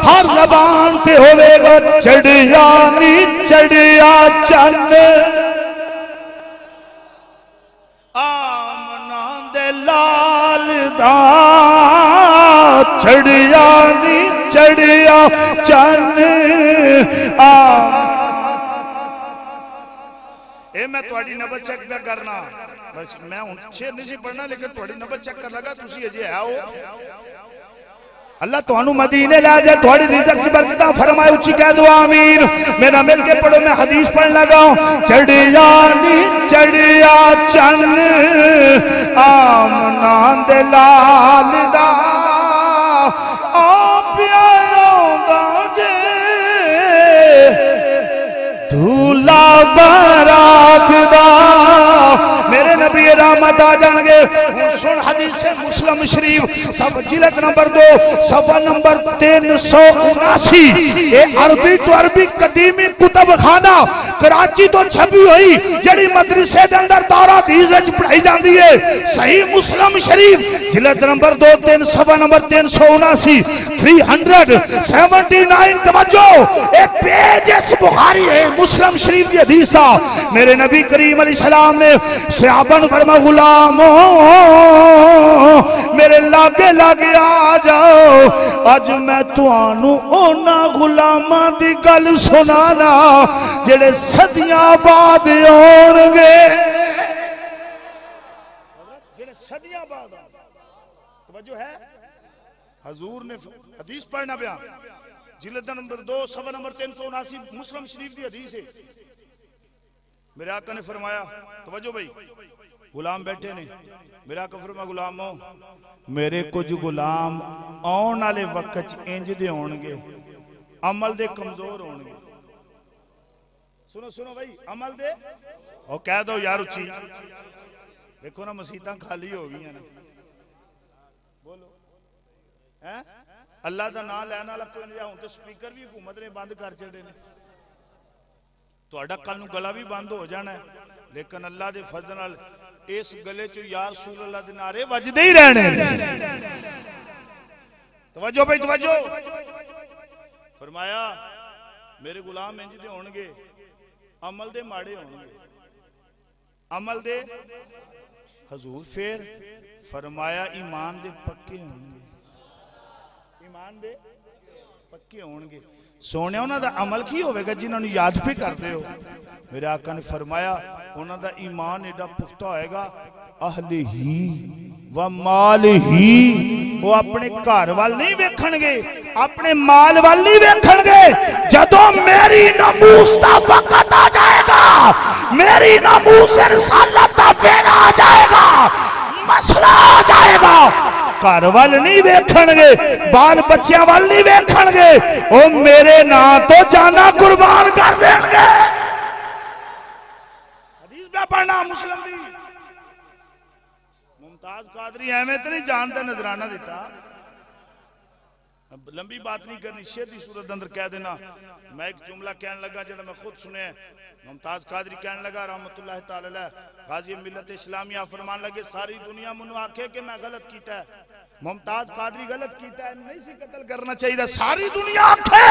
हर ज़बान ते होवेगा चढ़िया नी चढ़िया चंद, आमना दे लाल दा चढ़िया नी चढ़िया चंद। मैं थोड़ी नबज चेक पे करना, मैं हूं शेर नहीं सी पढ़ना, लेकिन थोड़ी नबज चेक कर लगा, तुसी अजे आओ, अल्लाह तुहानू मदीने ला जाए, थोड़ी रिज़्क़ च बरकतां फरमाए, उच्ची कह दो आमीन। मेरा मिल के पढ़ो, मैं हदीस पढ़ लगा। चढ़िया नी चढ़िया चन्न, आमना दे लाल दा आप आउंदा जे, दूल्हा बारात दा, मेरे नबी रहमत आ जाएंगे। सुन हदीस मुस्लिम शरीफ सब जिलद नंबर 2 सफा नंबर 379, ये अरबी तो अरबी कदीमी कुतब खाना कराची तो छपी हुई जड़ी मदरसे के अंदर दौरा हदीस विच पढ़ाई जाती है। सही मुस्लिम शरीफ जिलद नंबर 2 3 सफा नंबर 379 379। तवज्जो, ये पेज इस बुखारी है मुस्लिम शरीफ की हदीस। मेरे नबी करीम अलैहिस्सलाम ने सहाबा नू फरमाया, गुलामो मेरे लागे लागे आ जाओ, अज मैं तुहानू उन्हां गुलामां दी गल सुनाना जेड़े सदियां बाद आउणगे, जेड़े सदियां बाद। तवज्जो है, हुजूर ने हदीस पढ़ना पिया, जिल्द नंबर 2 सफा नंबर 379 मुस्लिम शरीफ की हदीस है। मेरे आका ने फरमाया, तवज्जो भाई, गुलाम बैठे ने, मेरा आका फरमाया, गुलामो मेरे कुछ गुलाम आने वाले वक्त इंज दे होणगे, अमल दे कमजोर होणगे। सुनो सुनो भाई, अमल दे, और कह दो यार उच्ची, देखो ना मसीतां खाली हो गई ना, बोलो है अल्लाह का नाम लैन वाला कोई नहीं। हुण तो स्पीकर भी हुकूमत ने बंद कर छड़े ने, तुहाडा कल नूं गला भी बंद हो जाना है, लेकिन अल्लाह के फजल नाल इस गले चो या रसूल अल्लाह दे नारे वजदे ही रहने। तवज्जो भाई तवज्जो, फरमाया मेरे गुलाम इंज दे होणगे, अमल दे माड़े होणगे, अमल दे। हजूर फिर फरमाया ईमान दे पक्के होणगे, ईमान दे पक्के होणगे। सोने उन्हां दा अमल की होवेगा जिन्हां नूं याद भी करदे हो। मेरे आका ने फरमाया उन्हां दा ईमान एडा पुख्ता होएगा, अहले ही व माल ही, वो अपने घर वाल नहीं वेखणगे, अपने माल वाल नहीं वेखणगे। जदों मेरी नमूस का वक्त आ जाएगा, मेरी नमूस रिसालत का वेला आ जाएगा, मसला आ जाएगा, घर वाल नहीं वेखणगे, बाल बच्चों वाल नहीं वेखणगे, वो मेरे नाम तो जाना कुर्बान कर देंगे। हदीस पे पढ़ना मुस्लिम भी। मुमताज कादरी एवं तो नहीं जानता, नजराना दिता। लंबी बात नहीं करनी, शेर की सूरत अंदर कह देना। मैं एक जुमला कहने लगा जो मैं खुद सुने। मुमताज कादरी कहने लगा रहमतुल्लाह तआला अलैह, गाजी मिलत इस्लामिया फरमान लगे सारी दुनिया मनु आखे कि मैं गलत किया है, मुमताज कादरी गलत किया है, नहीं सी कत्ल करना चाहिए, सारी दुनिया आखे,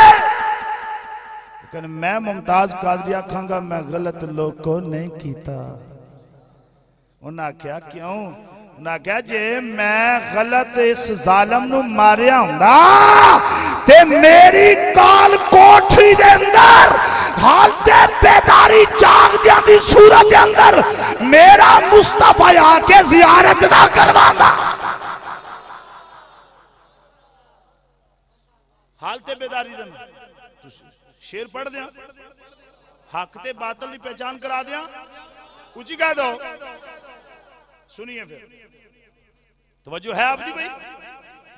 लेकिन मैं मुमताज कादरी आखांगा मैं गलत लोग को नहीं किया। उन्हें आख्या क्यों? उन्हें आख्या जे मैं गलत इस जालम नू मारिया हुंदा ते मेरी काल कोठरी दे अंदर हालते बेदारी जागदियां दी सूरत दे अंदर मेरा मुस्तफा आके जियारत ना करवांदा। हालते बेदारी दे अंदर शेर पढ़ दिया, हक ते बातल की पहचान करा दिया, ऊंची कह दो। सुनिए फिर तवज्जो है आपकी भाई,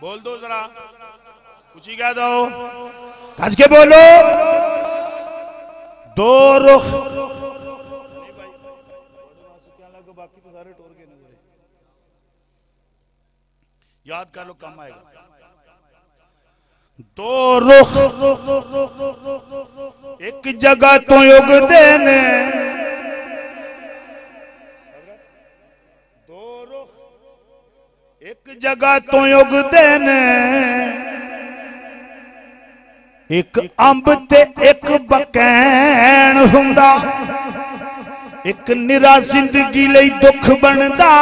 बोल दो जरा, ऊंची कह दो, कस के बोलो। दो रुख बाकी तो सारे टोर के नजर याद कर लो, कम आएगा। दो रुख एक जगह तो उगदे ने, दो रुख एक जगह तो उगदे ने, एक अंब ते एक बकैन हुंदा, एक निरा जिंदगी लई दुख बनदा,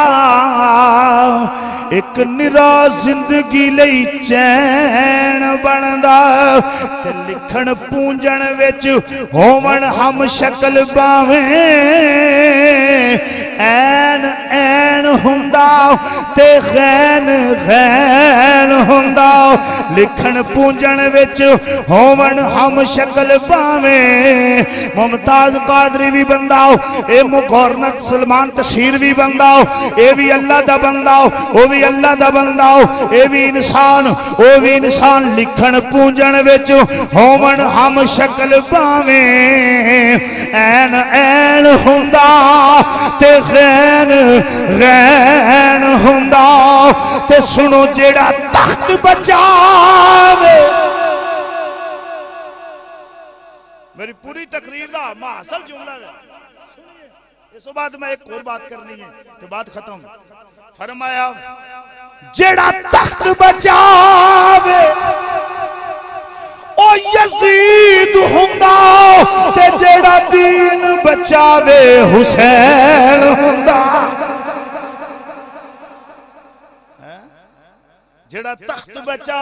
एक निरा जिंदगी लई चैन बनदा। ते लिखण पूंजण विच होवण हम शक्ल बावें, ऐन ऐन हुंदा ते गैन गैन हुंदा। लिखण पूंजण विच होवण हम शक्ल बावें। मुमताज कादरी भी बंदा, ए मुगौरनत सलमान तशीर भी बंदा, ए भी अल्लाह दा बंदा, ओ भी अल्लाह दा बंदा, ए भी इंसान, ओ भी इंसान। लिखण पूंजण विच होवण हम शक्ल बावें, ऐन ऐन हुंदा ते गैन गैन हुंदा। ते सुनो जेड़ा तख्त बचावे, मेरी पूरी तकरीर दा महासल जुमला है, इस बाद मैं एक और बात करनी है तो बात खत्म। फरमाया जेड़ा तख्त बचावे ओ यजीद हुंदा, ते जेड़ा दीन बचावे हुसैन हुंदा। जेड़ा तख्त बचा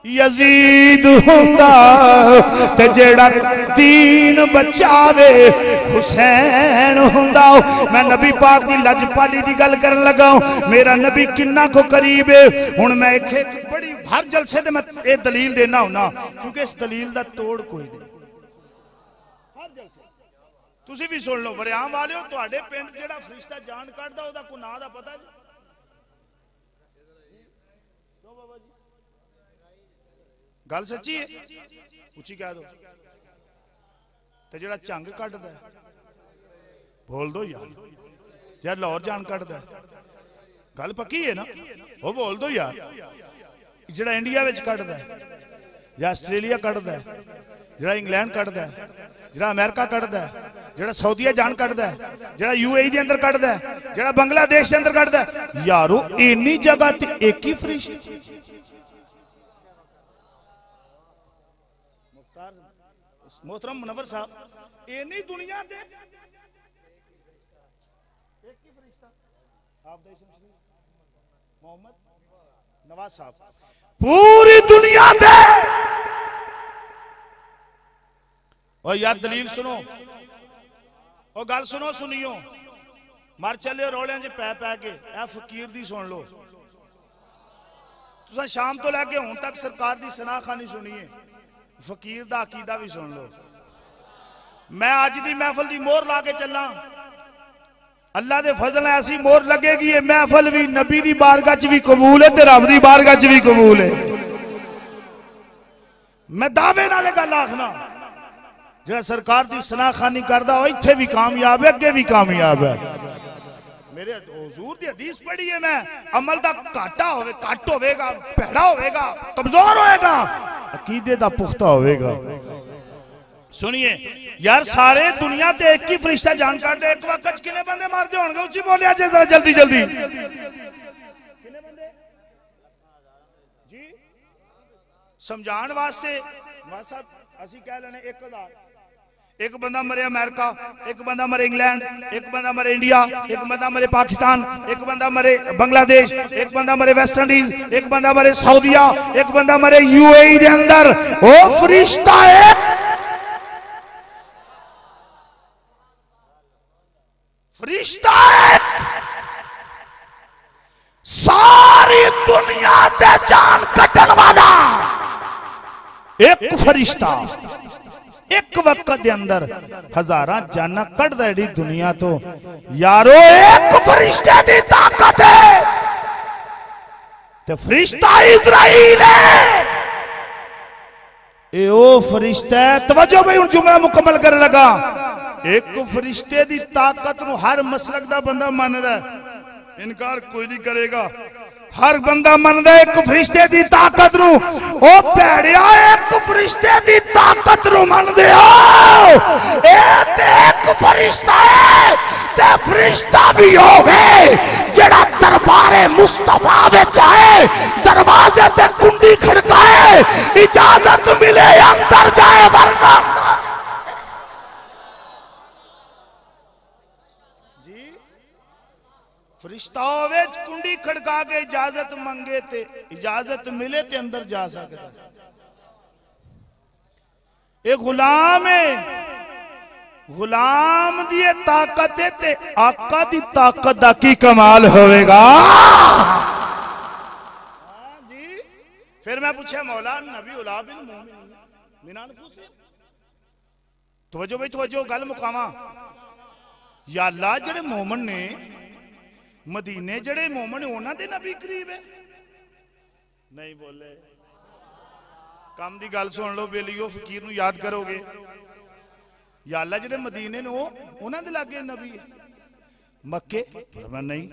यजीद हुंदा, ते जेड़ा दीन बचावे हुसैन हुंदा। मैं नबी पाक दी लजपाली दी गल करन लगा, मेरा नबी किन्ना को करीब है। हुण मैं एक बड़ी हर जलसे ते मैं ये दलील देना हुना, क्योंकि इस दलील दा तोड़ कोई नहीं। हर जलसे तुसी भी सुन लो, वरियाम वालिओ, तुहाडे पिंड जेड़ा फरिश्ता जान कढदा ओदा कोई नाम दा पता जी? गल सच्ची है, उची कह दो। ते जेड़ा झंग कढदा बोल दो यार, जेड़ा लाहौर जान कढदा गल पक्की है ना, वो बोल दो यार। जेड़ा इंडिया विच कढदा, जेड़ा आस्ट्रेलिया कढदा, जेड़ा इंग्लैंड कढदा, जेड़ा अमेरिका कढदा, जेड़ा सऊदीया जान कढदा, जेड़ा यूएई दे अंदर कढदा, जेड़ा बांग्लादेश दे अंदर कढदा, यारो इन्नी जगह ते एक ही फरिश्ता। मोहतरम मुनव्वर साहब, इन्नी दुनिया दे एक ही फरिश्ता, आप दा इस्म शरीफ मोहम्मद नवाज साहब, पूरी दुनिया दे। और यार दलील सुनो, और गल सुनो, सुनियो, मर चले रोलियां च पै पै के, ए फकीर दी सुन लो। तुसां शाम तो लैके हुण तक सरकार की सनाह खानी सुनी है, फकीर दा अकीदा भी सुन लो। मैं अज की महफिल की मोहर ला के चला, अल्लाह के फजल ऐसी मोहर लगेगी ये महफिल भी नबी की बारगाह च भी कबूल है ते रब की बारगाह च भी कबूल है। मैं दावे नाल गल आखना, जो सरकार की सनाह खानी करदा वो इत्थे भी कामयाब है, अगे भी कामयाब है। मेरे हुजूर दी हदीस पढ़ी है मैं, अमल दा घाटा होवे घट होवेगा, भैड़ा होवेगा, कमजोर होएगा, अकीदे दा पुख्ता होवेगा। सुनिए यार, सारे दुनिया ते एक ही फरिश्ता जान कर दे, एक वक्त कितने बंदे मारते होंगे? उच्ची बोलिया जे जरा जल्दी जल्दी। कितने बंदे जी समझाण वास्ते साहब असी कह लेने 1000। एक बंदा मरे अमेरिका, एक बंदा मरे इंग्लैंड, एक बंदा मरे इंडिया, एक बंदा मरे पाकिस्तान, एक बंदा मरे बांग्लादेश, एक बंदा मरे वेस्ट इंडीज, एक बंदा मरे सऊदिया, एक बंदा मरे यूएई के अंदर। ओ फरिश्ता है, फरिश्ता है, सारी दुनिया ते जान कटन वाला एक फरिश्ता एक वक्त के अंदर हजारा जाना कट दी दुनिया तो। यारो एक फरिश्ते की ताकत है, तो फरिश्ता इज़राइल है। ए ओ फरिश्ता, तवज्जो भाई, जुमला मुकम्मल कर लगा। एक फरिश्ते की ताकत नु हर मसलक दा बंदा मानदा, इनकार कोई नहीं करेगा। हर बंदा मानदा एक फरिश्ते की ताकत नु। ओ भैड़िया, एक फरिश्ते की ताकत नु मानदे हो? एक फरिश्ता है, ते फरिश्ता भी होवे जेड़ा दरबारे मुस्तफा विच आए, दरवाजे ते कुंडी खड़काए, इजाजत मिले अंदर जाए, वरना फरिश्ता होवे कुंडी खड़का के इजाजत मंगे ते इजाजत मिले ते अंदर जा सकता। एक गुलाम है, गुलाम दी ताकत है ते आका दी ताकत दा की कमाल होवेगा जी। फिर मैं पूछा मौला नबी उला बिन मोमिन मिनान खुशी, तवज्जो भाई तवज्जो, गल मुकावा। या अल्लाह जेड़े मोमन ने मदीने जड़े मोमन उन्हां दे नबी करीब है? नहीं बोले। काम दी गल सुन लो बेलियो, फकीर नू याद करोगे। या अल्लाह जड़े मदीने ने उन्हां दे लागे नबी है। मक्के फरमाया नहीं,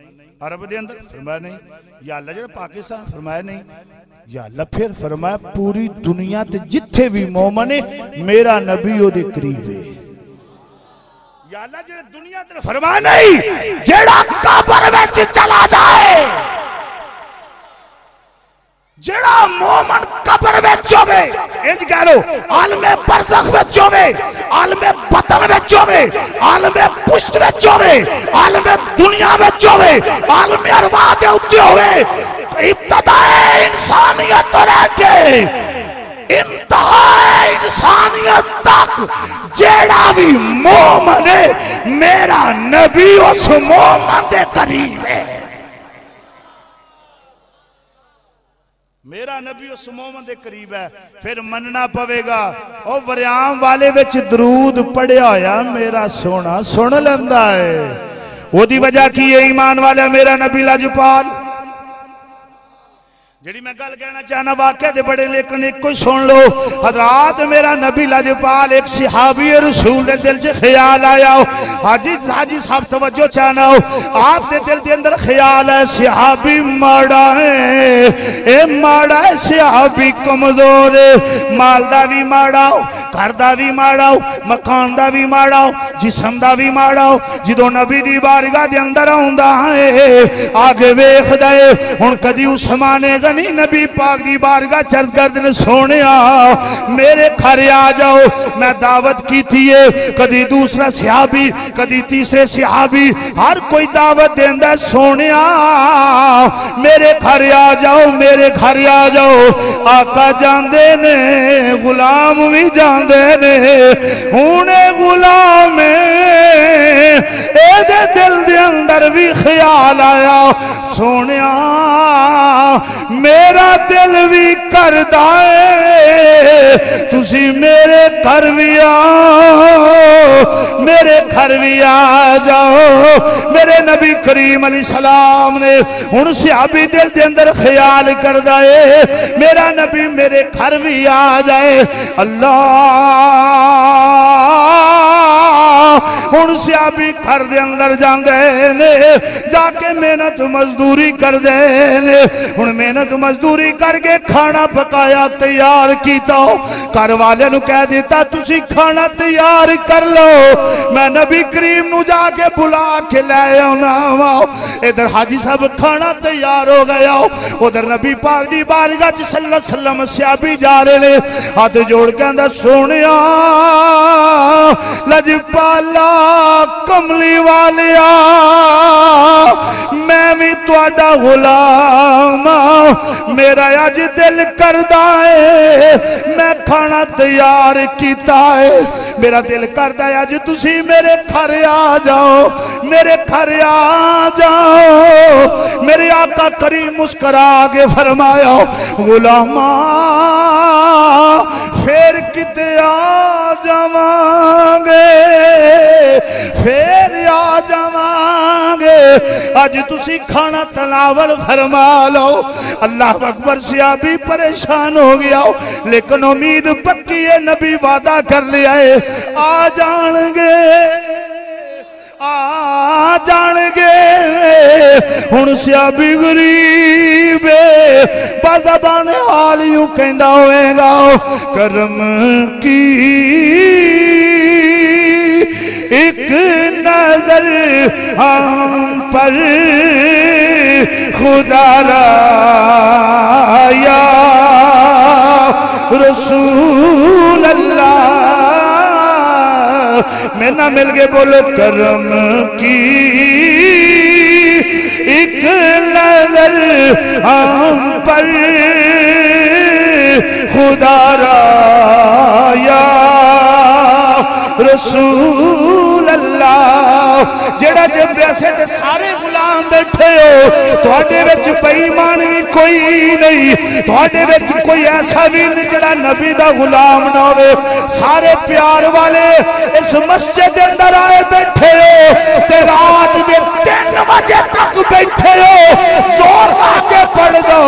अरब दे अंदर फरमाया नहीं। या अल्लाह जड़े पाकिस्तान फरमाया नहीं। या अल्लाह फिर फरमाया पूरी दुनिया ते जिथे भी मोमन है मेरा नबी ओदे करीब है। या अल्लाह जेड़ा दुनिया ते फरमाया नहीं, जेड़ा कब्र विच चला जाए, जेड़ा मोमन कब्र विच होवे, इंज कह लो आलमे बरज़ख विच होवे, आलमे बतन विच होवे, आलमे पुश्त विच होवे, आलमे दुनिया विच होवे, आलमे अरवाह दे उत्ते होवे, इब्तिदाए इंसानियत तो लेके इंतहा इंसानियत तक जेड़ा भी मोमन है मेरा नबी उस मोमन दे करीब है। मेरा नबी उस मोमन दे करीब है। फिर मनना पवेगा ओ वरियाम वाले विच दरूद पढ़िया होया मेरा सोना सुन लैंदा है। ओदी वजह की है ईमान वाले मेरा नबी लाजपाल। जी मैं गल कहना चाहना वाकया दे बड़े, लेकिन एक कोई सुन लो हजरात, मेरा नबी लाजपाल एक सिहाबी रसूल दे दिल च ख्याल आया। हाजी हाजी साहब तवज्जो चाहना हो, आप दे दिल दे अंदर ख्याल है सिहाबी माड़ा है, ए माड़ा है सिहाबी, कमजोर है, माल दा भी माड़ा हो, घर दा भी माड़ा हो, मकान दा भी माड़ा हो, जिस्म दा भी माड़ा हो। जो नबी दी बारगाह दे अंदर आउंदा है आगे वेखदा है, हुण कदी उस्माने गनी नबी पाक दी बारगाह चर्च करदे ने सोनिया मेरे घर आ जाओ, मैं दावत की थी है। कदी दूसरा सिहाबी, कदी तीसरे सिहाबी, हर कोई दावत देंदा सोनिया मेरे घर आ जाओ, मेरे घर आ जाओ। आका जांदे ने, गुलाम भी जांदे ने, हुणे गुलाम एदे दिल दे अंदर भी ख्याल आया सोनिया मेरा दिल भी करदा है तुसी मेरे घर भी आओ, मेरे घर भी आ जाओ। मेरे नबी करीम अलैहिस्सलाम ने हुण सहाबी दिल दे अंदर ख्याल करदा है मेरा नबी मेरे घर भी आ जाए। अल्लाह हुण सहाबी घर दे अंदर जांदे ने, जाके मेहनत मजदूरी करदे ने। हुण मेहनत मजदूरी करके खाना पकाया तैयार कीता, घर वाले नूं कह दिता तुसी खाना तैयार कर लो, मैं नबी करीम नूं जाके बुला के लै आउणा वा। इधर हाजी साहब खाना तैयार हो गया, उधर नबी पाक दी बारगाह च सल्लल्लाहु अलैहि वसल्लम सहाबी जा रहे ने, हाथ जोड़ के कहंदा सोहणिया लजपाला कमली वालिया मैं भी तुहाडा गुलाम, मेरा अज दिल करदा है मैं खाना तैयार कीता है, मेरा दिल करदा है अज तुसी मेरे घर आ जाओ, मेरे घर आ जाओ। मेरे आका करीम मुस्कुरा के फरमाया गुलामा फिर किते आ जावांगे, फिर आ जावांगे, अज तुसी खाना तनावल फरमा लो। अल्लाह अकबर सहाबी परेशान हो गया, लेकिन उम्मीद पक्की है नबी वादा कर लिया है आ जाएंगे आ जाएंगे। हुण सहाबी गरीब बाज़बान हाल यूं कहंदा होएगा करम की एक नजर हम पर खुदा या रसूल अल्लाह। मैं ना मिल के बोलो करम की एक नजर हम पर खुदा या रसूल अल्लाह। जेड़ा जब वैसे ते सारे गुलाम बैठे हो, तुहाडे विच बेईमान भी कोई नहीं, तुहाडे विच कोई ऐसा भी नहीं जेड़ा नबी दा गुलाम ना होवे। सारे प्यार वाले इस मस्जिद दे अंदर आए बैठे हो ते रात दे 3 बजे तक बैठे हो, जोर लाके पढ़ दो,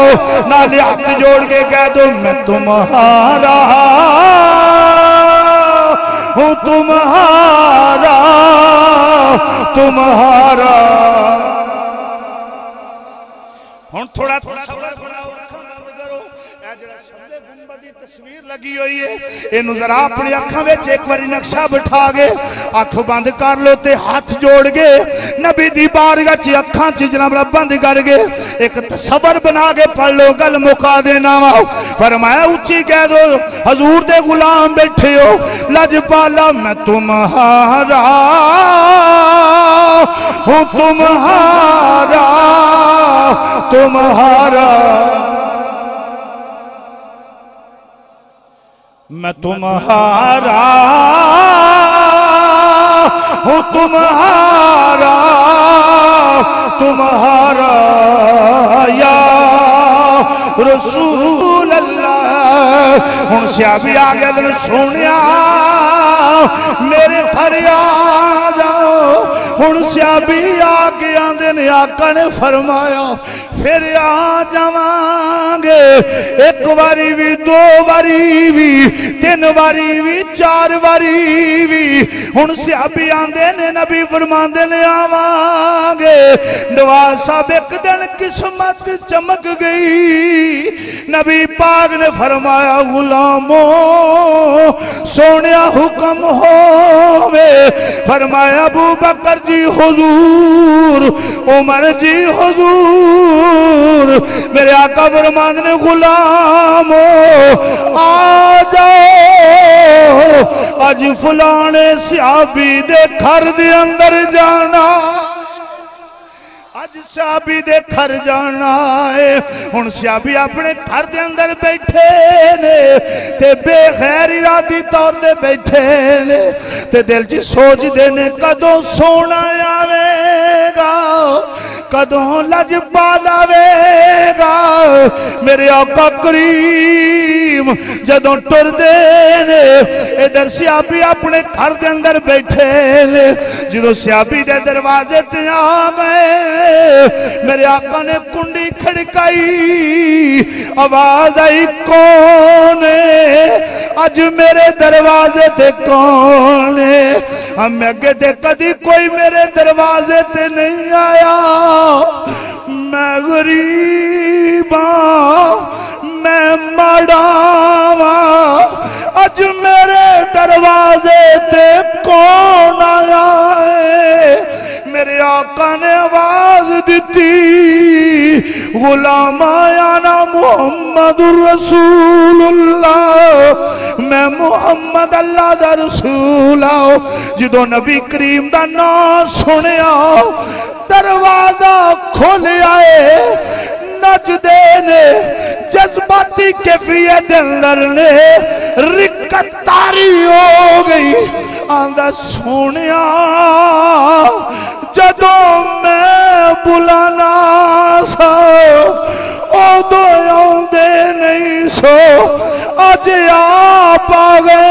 नाले हाथ जोड़ के कह दो मैं तुम्हारा हूँ, तुम्हारा तुम्हारा। हुण थोड़ा थोड़ा तस्वीर लगी हुई है, इनू जरा अपनी अखां विच एक बारी नक्शा बिठा के अख बंद कर लो ते हाथ जोड़ के नबी दी बारगाह च अखां च जनाब बंद करके एक तस्वर बना के पढ़ लो, गल मुका देना वा। फरमाया उच्ची कह दो हजूर दे गुलाम बैठे हो, लजपाला मैं तुम्हारा हूँ, तुम्हारा तुम्हारा। मैं तुम्हारा हूँ, तुम्हारा तुम्हारा या रसूल अल्लाह। हुण सहाबी आ गया दिन सोनिया मेरे घर आ जाओ। हुण सहाबी आके आंदे ने आका ने फरमाया फिर आ जावांगे, एक बारी भी, 2 बारी भी, 3 बारी भी, 4 बारी भी। हुण सहाबी आंदे ने नबी फरमांदे ने आवांगे। नवाज साहब एक दिन किस्मत चमक गई, नबी पाक ने फरमाया गुलामो सोनिया हुक्म होवे। फरमाया अबू बकर जी हुजूर, उमर जी हुजूर। मेरे आका फरमांदे ने गुलामो आ जाओ, अज फलाने सहाबी दे घर दे अंदर जाना, अज सहाबी दे घर जाना है। हुण सहाबी अपने घर दे अंदर बैठे ने ते बेखैर इरादी तौर ते बैठे ने ते दिल च सोचदे ने कदों सोना आवेगा, कदों लजपाल आवेगा। मेरे आका करीम जदों टुरदे ने इधर सियाबी अपने घर के अंदर बैठे ने जो सियाबी दे दरवाजे ते आ गए मेरे आका ने कुंडी खड़काई आवाज आई कौन है अज मेरे दरवाजे ते कौन है हम अगे ते कदी कोई मेरे दरवाजे ते नहीं आया मैं गरीब मैं माड़ा अज मेरे दरवाजे ते कौन आया है मेरे आका ने आवाज दी गुलाम आया ना मुहम्मदुर रसूलुल्लाह मैं मुहम्मद अल्लाह दा रसूल आओ जो नबी करीम दा नाम सुनिया दरवाजा खोलिया नचदे ने जज्बाती कैफियत अंदर ने रिक्कत तारी हो गई आंदा सोनिया जदों मैं बुलाना सा उदों आउंदे नहीं सो अज आप आ गए